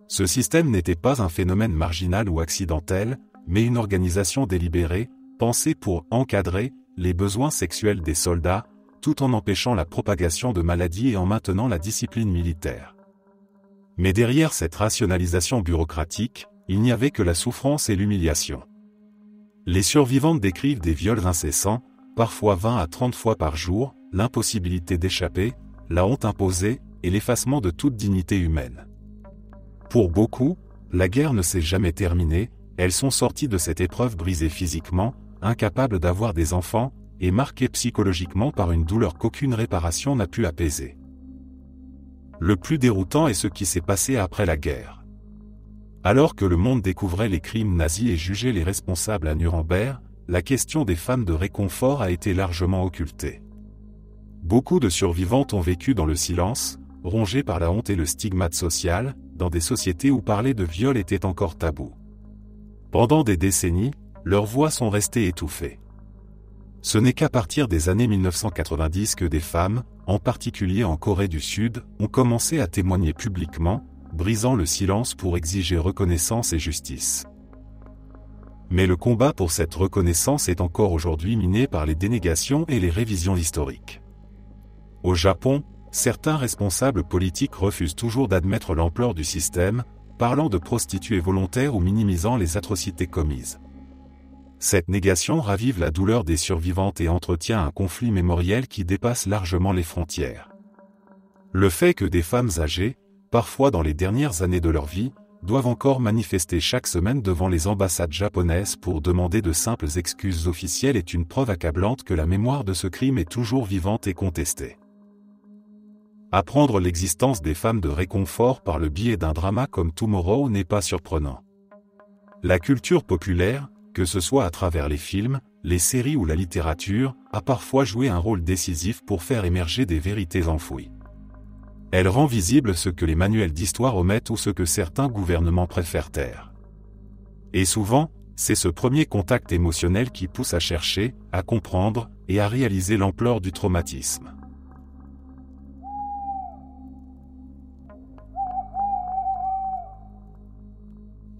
Ce système n'était pas un phénomène marginal ou accidentel, mais une organisation délibérée, pensée pour encadrer les besoins sexuels des soldats, tout en empêchant la propagation de maladies et en maintenant la discipline militaire. Mais derrière cette rationalisation bureaucratique, il n'y avait que la souffrance et l'humiliation. Les survivantes décrivent des viols incessants, parfois 20 à 30 fois par jour, l'impossibilité d'échapper, la honte imposée, et l'effacement de toute dignité humaine. Pour beaucoup, la guerre ne s'est jamais terminée, elles sont sorties de cette épreuve brisées physiquement, incapables d'avoir des enfants, et marquées psychologiquement par une douleur qu'aucune réparation n'a pu apaiser. Le plus déroutant est ce qui s'est passé après la guerre. Alors que le monde découvrait les crimes nazis et jugeait les responsables à Nuremberg, la question des femmes de réconfort a été largement occultée. Beaucoup de survivantes ont vécu dans le silence, rongées par la honte et le stigmate social, dans des sociétés où parler de viol était encore tabou. Pendant des décennies, leurs voix sont restées étouffées. Ce n'est qu'à partir des années 1990 que des femmes, en particulier en Corée du Sud, ont commencé à témoigner publiquement, brisant le silence pour exiger reconnaissance et justice. Mais le combat pour cette reconnaissance est encore aujourd'hui miné par les dénégations et les révisions historiques. Au Japon, certains responsables politiques refusent toujours d'admettre l'ampleur du système, parlant de prostituées volontaires ou minimisant les atrocités commises. Cette négation ravive la douleur des survivantes et entretient un conflit mémoriel qui dépasse largement les frontières. Le fait que des femmes âgées, parfois dans les dernières années de leur vie, doivent encore manifester chaque semaine devant les ambassades japonaises pour demander de simples excuses officielles est une preuve accablante que la mémoire de ce crime est toujours vivante et contestée. Apprendre l'existence des femmes de réconfort par le biais d'un drama comme Tomorrow n'est pas surprenant. La culture populaire, que ce soit à travers les films, les séries ou la littérature, a parfois joué un rôle décisif pour faire émerger des vérités enfouies. Elle rend visible ce que les manuels d'histoire omettent ou ce que certains gouvernements préfèrent taire. Et souvent, c'est ce premier contact émotionnel qui pousse à chercher, à comprendre et à réaliser l'ampleur du traumatisme.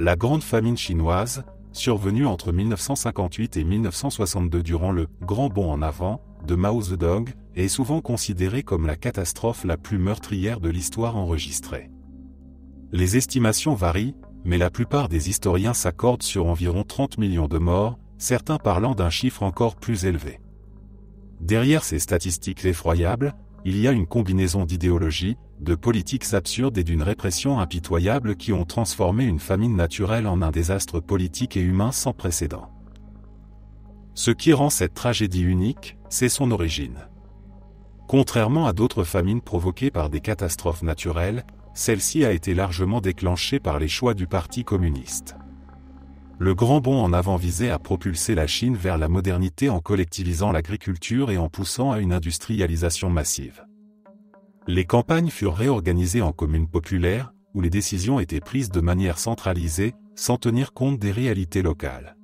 La Grande Famine chinoise, survenue entre 1958 et 1962 durant le « Grand bond en avant » de Mao Zedong, est souvent considérée comme la catastrophe la plus meurtrière de l'histoire enregistrée. Les estimations varient, mais la plupart des historiens s'accordent sur environ 30 millions de morts, certains parlant d'un chiffre encore plus élevé. Derrière ces statistiques effroyables, il y a une combinaison d'idéologies, de politiques absurdes et d'une répression impitoyable qui ont transformé une famine naturelle en un désastre politique et humain sans précédent. Ce qui rend cette tragédie unique, c'est son origine. Contrairement à d'autres famines provoquées par des catastrophes naturelles, celle-ci a été largement déclenchée par les choix du Parti communiste. Le grand bond en avant visait à propulser la Chine vers la modernité en collectivisant l'agriculture et en poussant à une industrialisation massive. Les campagnes furent réorganisées en communes populaires, où les décisions étaient prises de manière centralisée, sans tenir compte des réalités locales.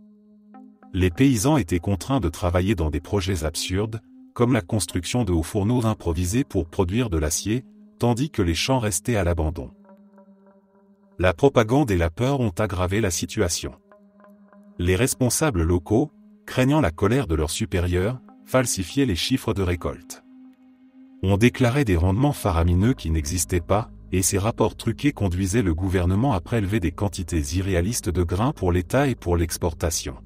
Les paysans étaient contraints de travailler dans des projets absurdes, comme la construction de hauts fourneaux improvisés pour produire de l'acier, tandis que les champs restaient à l'abandon. La propagande et la peur ont aggravé la situation. Les responsables locaux, craignant la colère de leurs supérieurs, falsifiaient les chiffres de récolte. On déclarait des rendements faramineux qui n'existaient pas, et ces rapports truqués conduisaient le gouvernement à prélever des quantités irréalistes de grains pour l'État et pour l'exportation.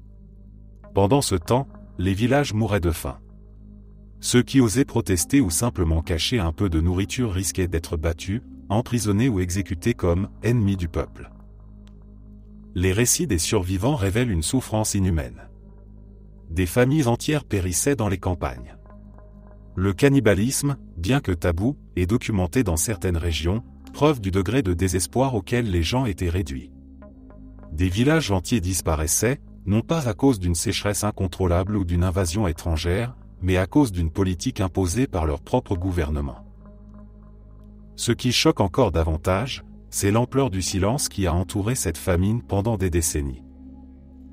Pendant ce temps, les villages mouraient de faim. Ceux qui osaient protester ou simplement cacher un peu de nourriture risquaient d'être battus, emprisonnés ou exécutés comme ennemis du peuple. Les récits des survivants révèlent une souffrance inhumaine. Des familles entières périssaient dans les campagnes. Le cannibalisme, bien que tabou, est documenté dans certaines régions, preuve du degré de désespoir auquel les gens étaient réduits. Des villages entiers disparaissaient, non pas à cause d'une sécheresse incontrôlable ou d'une invasion étrangère, mais à cause d'une politique imposée par leur propre gouvernement. Ce qui choque encore davantage, c'est l'ampleur du silence qui a entouré cette famine pendant des décennies.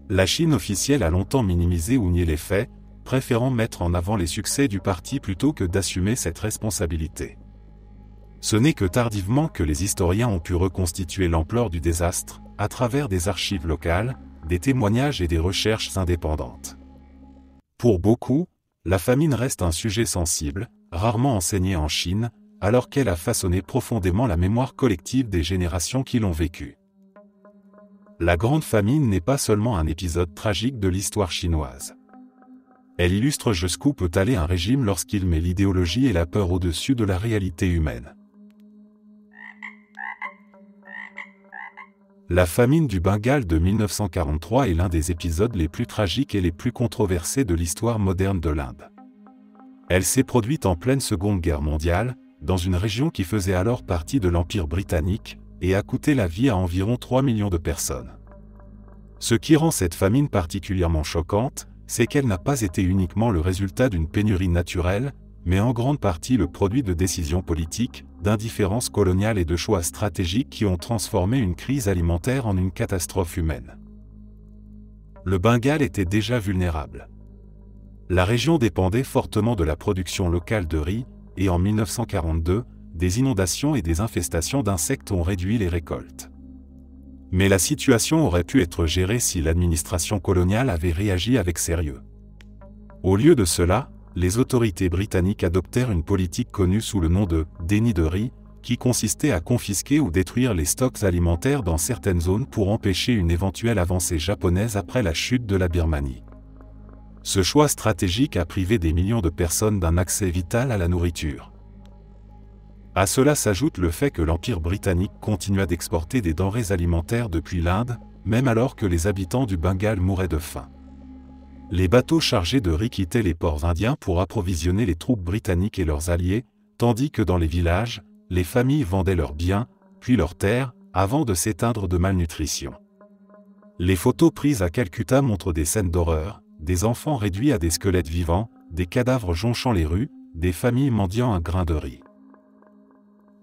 La Chine officielle a longtemps minimisé ou nié les faits, préférant mettre en avant les succès du parti plutôt que d'assumer cette responsabilité. Ce n'est que tardivement que les historiens ont pu reconstituer l'ampleur du désastre, à travers des archives locales, des témoignages et des recherches indépendantes. Pour beaucoup, la famine reste un sujet sensible, rarement enseigné en Chine, alors qu'elle a façonné profondément la mémoire collective des générations qui l'ont vécue. La Grande Famine n'est pas seulement un épisode tragique de l'histoire chinoise. Elle illustre jusqu'où peut aller un régime lorsqu'il met l'idéologie et la peur au-dessus de la réalité humaine. La famine du Bengale de 1943 est l'un des épisodes les plus tragiques et les plus controversés de l'histoire moderne de l'Inde. Elle s'est produite en pleine Seconde Guerre mondiale, dans une région qui faisait alors partie de l'Empire britannique, et a coûté la vie à environ 3 millions de personnes. Ce qui rend cette famine particulièrement choquante, c'est qu'elle n'a pas été uniquement le résultat d'une pénurie naturelle, mais en grande partie le produit de décisions politiques, d'indifférence coloniale et de choix stratégiques qui ont transformé une crise alimentaire en une catastrophe humaine. Le Bengale était déjà vulnérable. La région dépendait fortement de la production locale de riz, et en 1942, des inondations et des infestations d'insectes ont réduit les récoltes. Mais la situation aurait pu être gérée si l'administration coloniale avait réagi avec sérieux. Au lieu de cela, les autorités britanniques adoptèrent une politique connue sous le nom de « déni de riz », qui consistait à confisquer ou détruire les stocks alimentaires dans certaines zones pour empêcher une éventuelle avancée japonaise après la chute de la Birmanie. Ce choix stratégique a privé des millions de personnes d'un accès vital à la nourriture. À cela s'ajoute le fait que l'Empire britannique continua d'exporter des denrées alimentaires depuis l'Inde, même alors que les habitants du Bengale mouraient de faim. Les bateaux chargés de riz quittaient les ports indiens pour approvisionner les troupes britanniques et leurs alliés, tandis que dans les villages, les familles vendaient leurs biens, puis leurs terres, avant de s'éteindre de malnutrition. Les photos prises à Calcutta montrent des scènes d'horreur, des enfants réduits à des squelettes vivants, des cadavres jonchant les rues, des familles mendiant un grain de riz.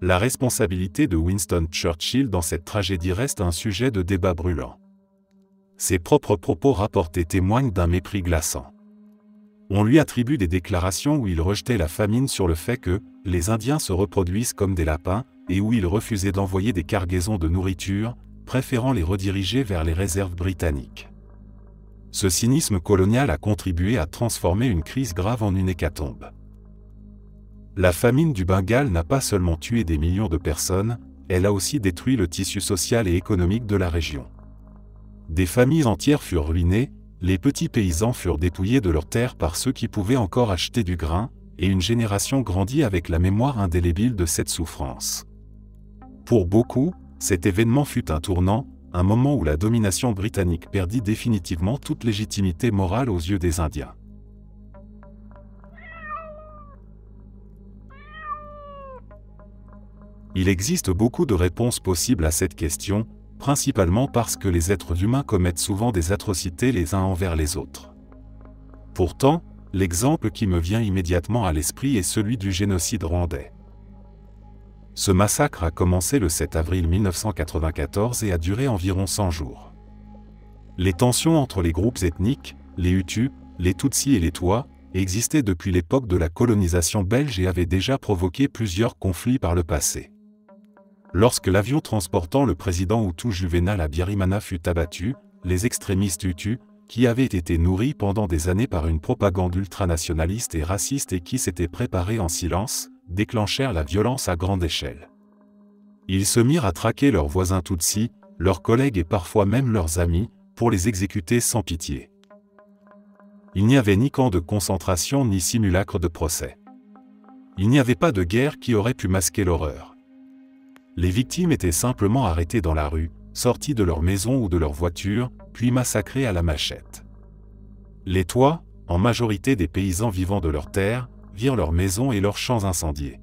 La responsabilité de Winston Churchill dans cette tragédie reste un sujet de débat brûlant. Ses propres propos rapportés témoignent d'un mépris glaçant. On lui attribue des déclarations où il rejetait la famine sur le fait que les Indiens se reproduisent comme des lapins et où il refusait d'envoyer des cargaisons de nourriture, préférant les rediriger vers les réserves britanniques. Ce cynisme colonial a contribué à transformer une crise grave en une hécatombe. La famine du Bengale n'a pas seulement tué des millions de personnes, elle a aussi détruit le tissu social et économique de la région. Des familles entières furent ruinées, les petits paysans furent dépouillés de leurs terres par ceux qui pouvaient encore acheter du grain, et une génération grandit avec la mémoire indélébile de cette souffrance. Pour beaucoup, cet événement fut un tournant, un moment où la domination britannique perdit définitivement toute légitimité morale aux yeux des Indiens. Il existe beaucoup de réponses possibles à cette question, principalement parce que les êtres humains commettent souvent des atrocités les uns envers les autres. Pourtant, l'exemple qui me vient immédiatement à l'esprit est celui du génocide rwandais. Ce massacre a commencé le 7 avril 1994 et a duré environ 100 jours. Les tensions entre les groupes ethniques, les Hutus, les Tutsis et les Twa, existaient depuis l'époque de la colonisation belge et avaient déjà provoqué plusieurs conflits par le passé. Lorsque l'avion transportant le président Hutu Juvenal Habyarimana fut abattu, les extrémistes Hutus, qui avaient été nourris pendant des années par une propagande ultranationaliste et raciste et qui s'étaient préparés en silence, déclenchèrent la violence à grande échelle. Ils se mirent à traquer leurs voisins Tutsis, leurs collègues et parfois même leurs amis, pour les exécuter sans pitié. Il n'y avait ni camp de concentration ni simulacre de procès. Il n'y avait pas de guerre qui aurait pu masquer l'horreur. Les victimes étaient simplement arrêtées dans la rue, sorties de leur maison ou de leur voiture, puis massacrées à la machette. Les Twa, en majorité des paysans vivant de leurs terres, virent leurs maisons et leurs champs incendiés.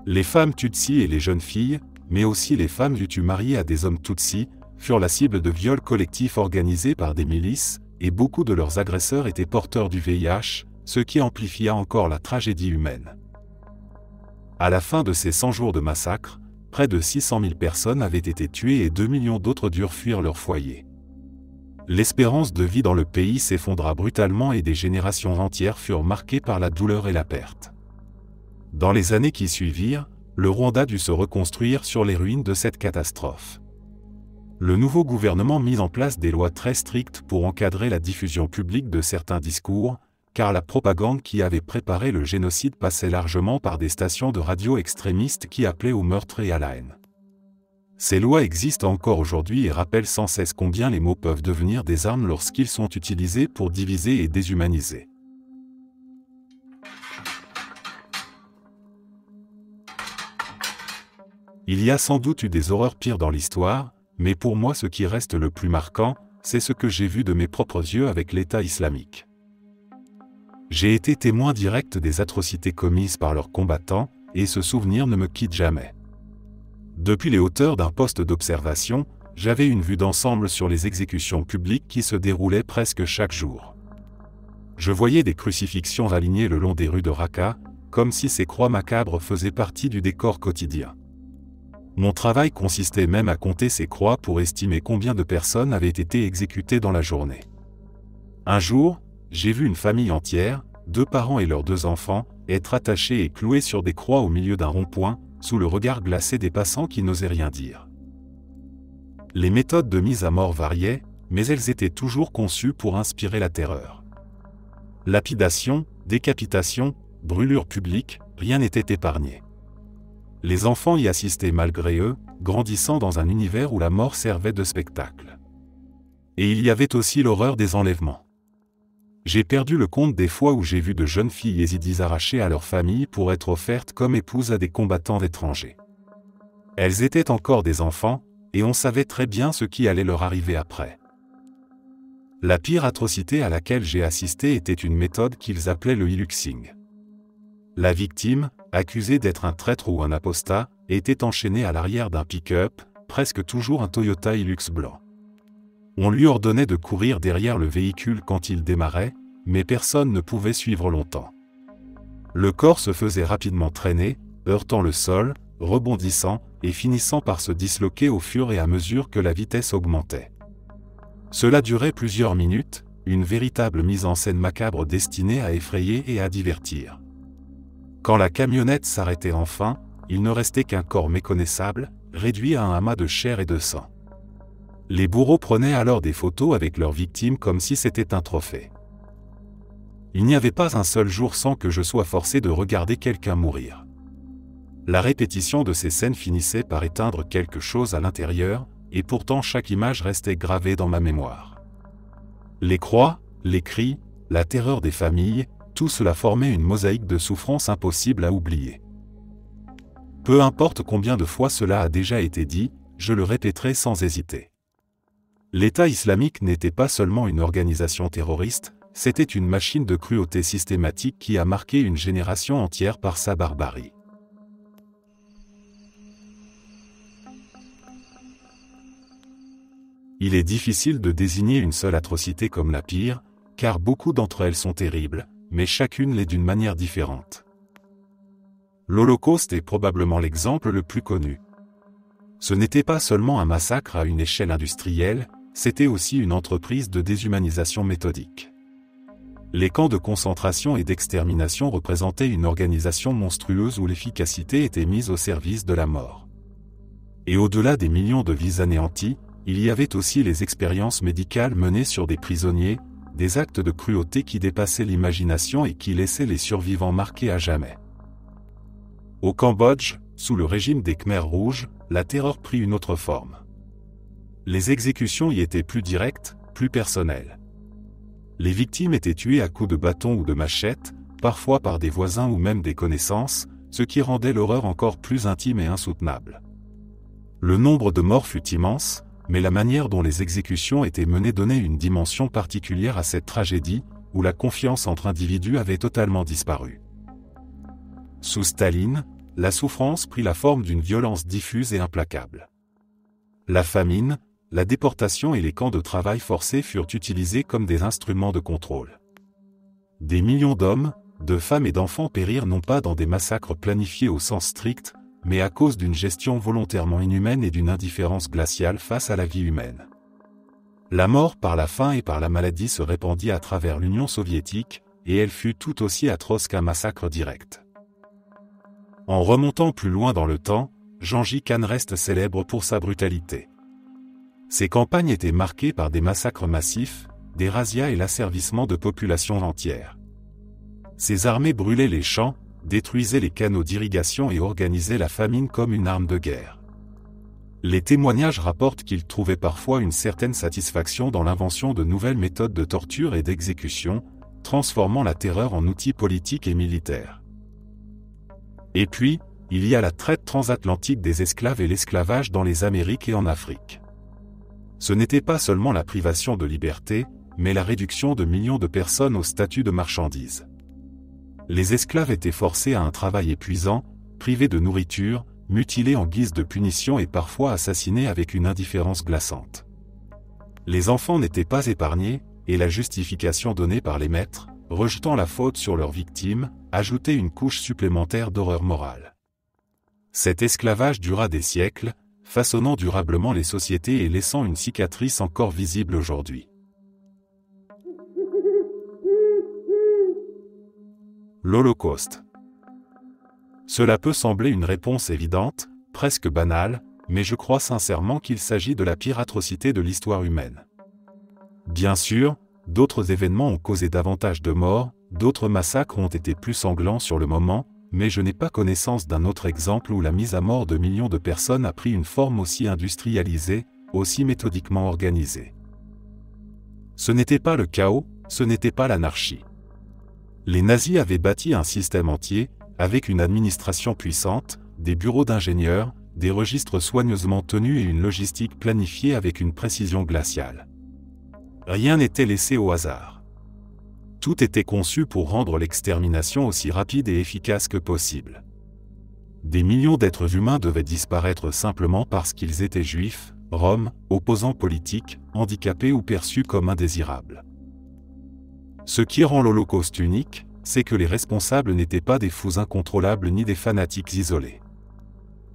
Les femmes Tutsis et les jeunes filles, mais aussi les femmes Hutus mariées à des hommes Tutsis, furent la cible de viols collectifs organisés par des milices, et beaucoup de leurs agresseurs étaient porteurs du VIH, ce qui amplifia encore la tragédie humaine. À la fin de ces 100 jours de massacre, près de 600 000 personnes avaient été tuées et 2 millions d'autres durent fuir leur foyer. L'espérance de vie dans le pays s'effondra brutalement et des générations entières furent marquées par la douleur et la perte. Dans les années qui suivirent, le Rwanda dut se reconstruire sur les ruines de cette catastrophe. Le nouveau gouvernement mit en place des lois très strictes pour encadrer la diffusion publique de certains discours, car la propagande qui avait préparé le génocide passait largement par des stations de radio extrémistes qui appelaient au meurtre et à la haine. Ces lois existent encore aujourd'hui et rappellent sans cesse combien les mots peuvent devenir des armes lorsqu'ils sont utilisés pour diviser et déshumaniser. Il y a sans doute eu des horreurs pires dans l'histoire, mais pour moi ce qui reste le plus marquant, c'est ce que j'ai vu de mes propres yeux avec l'État islamique. J'ai été témoin direct des atrocités commises par leurs combattants, et ce souvenir ne me quitte jamais. Depuis les hauteurs d'un poste d'observation, j'avais une vue d'ensemble sur les exécutions publiques qui se déroulaient presque chaque jour. Je voyais des crucifixions alignées le long des rues de Raqqa, comme si ces croix macabres faisaient partie du décor quotidien. Mon travail consistait même à compter ces croix pour estimer combien de personnes avaient été exécutées dans la journée. Un jour, j'ai vu une famille entière, 2 parents et leurs 2 enfants, être attachés et cloués sur des croix au milieu d'un rond-point, sous le regard glacé des passants qui n'osaient rien dire. Les méthodes de mise à mort variaient, mais elles étaient toujours conçues pour inspirer la terreur. Lapidation, décapitation, brûlure publique, rien n'était épargné. Les enfants y assistaient malgré eux, grandissant dans un univers où la mort servait de spectacle. Et il y avait aussi l'horreur des enlèvements. J'ai perdu le compte des fois où j'ai vu de jeunes filles yézidis arrachées à leur famille pour être offertes comme épouses à des combattants étrangers. Elles étaient encore des enfants, et on savait très bien ce qui allait leur arriver après. La pire atrocité à laquelle j'ai assisté était une méthode qu'ils appelaient le hiluxing. La victime, accusée d'être un traître ou un apostat, était enchaînée à l'arrière d'un pick-up, presque toujours un Toyota Hilux blanc. On lui ordonnait de courir derrière le véhicule quand il démarrait, mais personne ne pouvait suivre longtemps. Le corps se faisait rapidement traîner, heurtant le sol, rebondissant et finissant par se disloquer au fur et à mesure que la vitesse augmentait. Cela durait plusieurs minutes, une véritable mise en scène macabre destinée à effrayer et à divertir. Quand la camionnette s'arrêtait enfin, il ne restait qu'un corps méconnaissable, réduit à un amas de chair et de sang. Les bourreaux prenaient alors des photos avec leurs victimes comme si c'était un trophée. Il n'y avait pas un seul jour sans que je sois forcé de regarder quelqu'un mourir. La répétition de ces scènes finissait par éteindre quelque chose à l'intérieur, et pourtant chaque image restait gravée dans ma mémoire. Les croix, les cris, la terreur des familles, tout cela formait une mosaïque de souffrances impossible à oublier. Peu importe combien de fois cela a déjà été dit, je le répéterai sans hésiter. L'État islamique n'était pas seulement une organisation terroriste, c'était une machine de cruauté systématique qui a marqué une génération entière par sa barbarie. Il est difficile de désigner une seule atrocité comme la pire, car beaucoup d'entre elles sont terribles, mais chacune l'est d'une manière différente. L'Holocauste est probablement l'exemple le plus connu. Ce n'était pas seulement un massacre à une échelle industrielle, c'était aussi une entreprise de déshumanisation méthodique. Les camps de concentration et d'extermination représentaient une organisation monstrueuse où l'efficacité était mise au service de la mort. Et au-delà des millions de vies anéanties, il y avait aussi les expériences médicales menées sur des prisonniers, des actes de cruauté qui dépassaient l'imagination et qui laissaient les survivants marqués à jamais. Au Cambodge, sous le régime des Khmers rouges, la terreur prit une autre forme. Les exécutions y étaient plus directes, plus personnelles. Les victimes étaient tuées à coups de bâton ou de machette, parfois par des voisins ou même des connaissances, ce qui rendait l'horreur encore plus intime et insoutenable. Le nombre de morts fut immense, mais la manière dont les exécutions étaient menées donnait une dimension particulière à cette tragédie, où la confiance entre individus avait totalement disparu. Sous Staline, la souffrance prit la forme d'une violence diffuse et implacable. La famine, la déportation et les camps de travail forcés furent utilisés comme des instruments de contrôle. Des millions d'hommes, de femmes et d'enfants périrent non pas dans des massacres planifiés au sens strict, mais à cause d'une gestion volontairement inhumaine et d'une indifférence glaciale face à la vie humaine. La mort par la faim et par la maladie se répandit à travers l'Union soviétique, et elle fut tout aussi atroce qu'un massacre direct. En remontant plus loin dans le temps, Gengis Khan reste célèbre pour sa brutalité. Ses campagnes étaient marquées par des massacres massifs, des razzias et l'asservissement de populations entières. Ses armées brûlaient les champs, détruisaient les canaux d'irrigation et organisaient la famine comme une arme de guerre. Les témoignages rapportent qu'il trouvait parfois une certaine satisfaction dans l'invention de nouvelles méthodes de torture et d'exécution, transformant la terreur en outil politique et militaire. Et puis, il y a la traite transatlantique des esclaves et l'esclavage dans les Amériques et en Afrique. Ce n'était pas seulement la privation de liberté, mais la réduction de millions de personnes au statut de marchandises. Les esclaves étaient forcés à un travail épuisant, privés de nourriture, mutilés en guise de punition et parfois assassinés avec une indifférence glaçante. Les enfants n'étaient pas épargnés, et la justification donnée par les maîtres, rejetant la faute sur leurs victimes, ajoutait une couche supplémentaire d'horreur morale. Cet esclavage dura des siècles, façonnant durablement les sociétés et laissant une cicatrice encore visible aujourd'hui. L'Holocauste. Cela peut sembler une réponse évidente, presque banale, mais je crois sincèrement qu'il s'agit de la pire atrocité de l'histoire humaine. Bien sûr, d'autres événements ont causé davantage de morts, d'autres massacres ont été plus sanglants sur le moment, mais je n'ai pas connaissance d'un autre exemple où la mise à mort de millions de personnes a pris une forme aussi industrialisée, aussi méthodiquement organisée. Ce n'était pas le chaos, ce n'était pas l'anarchie. Les nazis avaient bâti un système entier, avec une administration puissante, des bureaux d'ingénieurs, des registres soigneusement tenus et une logistique planifiée avec une précision glaciale. Rien n'était laissé au hasard. Tout était conçu pour rendre l'extermination aussi rapide et efficace que possible. Des millions d'êtres humains devaient disparaître simplement parce qu'ils étaient juifs, roms, opposants politiques, handicapés ou perçus comme indésirables. Ce qui rend l'Holocauste unique, c'est que les responsables n'étaient pas des fous incontrôlables ni des fanatiques isolés.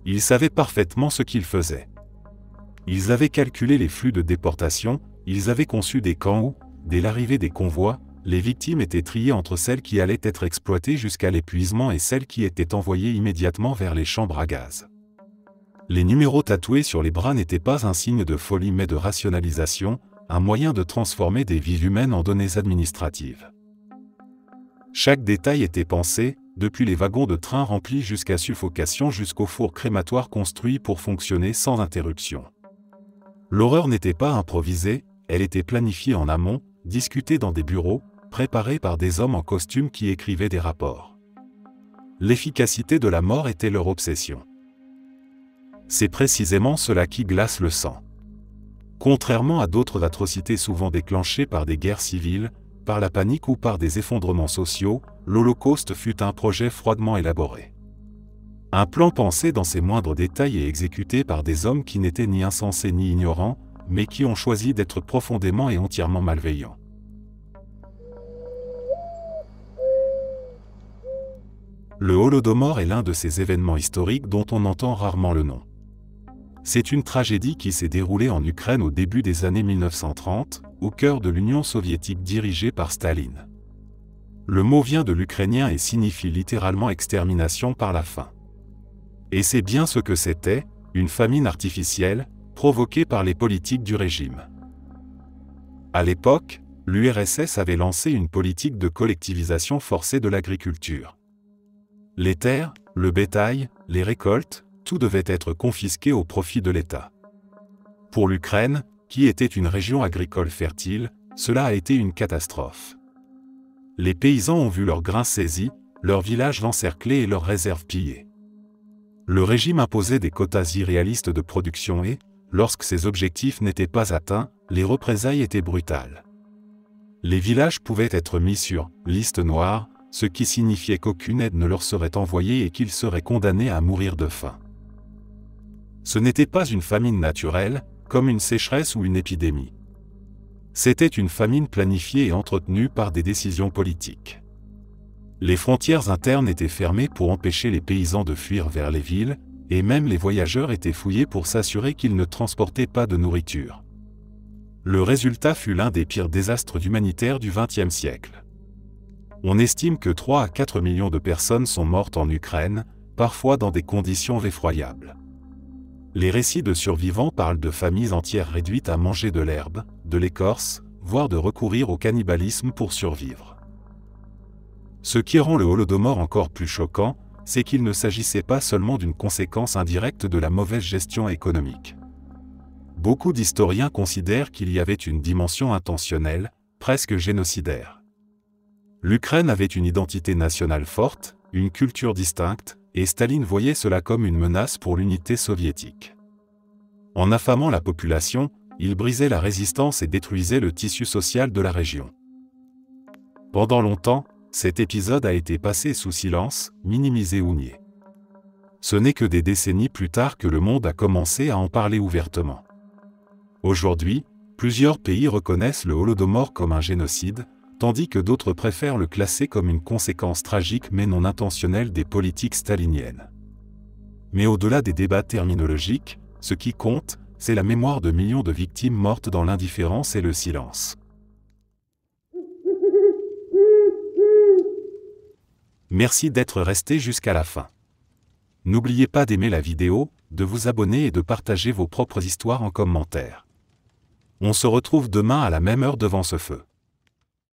Ils savaient parfaitement ce qu'ils faisaient. Ils avaient calculé les flux de déportation, ils avaient conçu des camps où, dès l'arrivée des convois, les victimes étaient triées entre celles qui allaient être exploitées jusqu'à l'épuisement et celles qui étaient envoyées immédiatement vers les chambres à gaz. Les numéros tatoués sur les bras n'étaient pas un signe de folie mais de rationalisation, un moyen de transformer des vies humaines en données administratives. Chaque détail était pensé, depuis les wagons de train remplis jusqu'à suffocation jusqu'au four crématoire construit pour fonctionner sans interruption. L'horreur n'était pas improvisée, elle était planifiée en amont, discutée dans des bureaux, préparée par des hommes en costume qui écrivaient des rapports. L'efficacité de la mort était leur obsession. C'est précisément cela qui glace le sang. Contrairement à d'autres atrocités souvent déclenchées par des guerres civiles, par la panique ou par des effondrements sociaux, l'Holocauste fut un projet froidement élaboré. Un plan pensé dans ses moindres détails et exécuté par des hommes qui n'étaient ni insensés ni ignorants, mais qui ont choisi d'être profondément et entièrement malveillants. Le Holodomor est l'un de ces événements historiques dont on entend rarement le nom. C'est une tragédie qui s'est déroulée en Ukraine au début des années 1930, au cœur de l'Union soviétique dirigée par Staline. Le mot vient de l'ukrainien et signifie littéralement extermination par la faim. Et c'est bien ce que c'était, une famine artificielle, provoquée par les politiques du régime. À l'époque, l'URSS avait lancé une politique de collectivisation forcée de l'agriculture. Les terres, le bétail, les récoltes, tout devait être confisqué au profit de l'État. Pour l'Ukraine, qui était une région agricole fertile, cela a été une catastrophe. Les paysans ont vu leurs grains saisis, leurs villages encerclés et leurs réserves pillées. Le régime imposait des quotas irréalistes de production et, lorsque ces objectifs n'étaient pas atteints, les représailles étaient brutales. Les villages pouvaient être mis sur « liste noire », ce qui signifiait qu'aucune aide ne leur serait envoyée et qu'ils seraient condamnés à mourir de faim. Ce n'était pas une famine naturelle, comme une sécheresse ou une épidémie. C'était une famine planifiée et entretenue par des décisions politiques. Les frontières internes étaient fermées pour empêcher les paysans de fuir vers les villes, et même les voyageurs étaient fouillés pour s'assurer qu'ils ne transportaient pas de nourriture. Le résultat fut l'un des pires désastres humanitaires du XXe siècle. On estime que 3 à 4 millions de personnes sont mortes en Ukraine, parfois dans des conditions effroyables. Les récits de survivants parlent de familles entières réduites à manger de l'herbe, de l'écorce, voire de recourir au cannibalisme pour survivre. Ce qui rend le Holodomor encore plus choquant, c'est qu'il ne s'agissait pas seulement d'une conséquence indirecte de la mauvaise gestion économique. Beaucoup d'historiens considèrent qu'il y avait une dimension intentionnelle, presque génocidaire. L'Ukraine avait une identité nationale forte, une culture distincte, et Staline voyait cela comme une menace pour l'unité soviétique. En affamant la population, il brisait la résistance et détruisait le tissu social de la région. Pendant longtemps, cet épisode a été passé sous silence, minimisé ou nié. Ce n'est que des décennies plus tard que le monde a commencé à en parler ouvertement. Aujourd'hui, plusieurs pays reconnaissent le Holodomor comme un génocide, tandis que d'autres préfèrent le classer comme une conséquence tragique mais non intentionnelle des politiques staliniennes. Mais au-delà des débats terminologiques, ce qui compte, c'est la mémoire de millions de victimes mortes dans l'indifférence et le silence. Merci d'être resté jusqu'à la fin. N'oubliez pas d'aimer la vidéo, de vous abonner et de partager vos propres histoires en commentaire. On se retrouve demain à la même heure devant ce feu.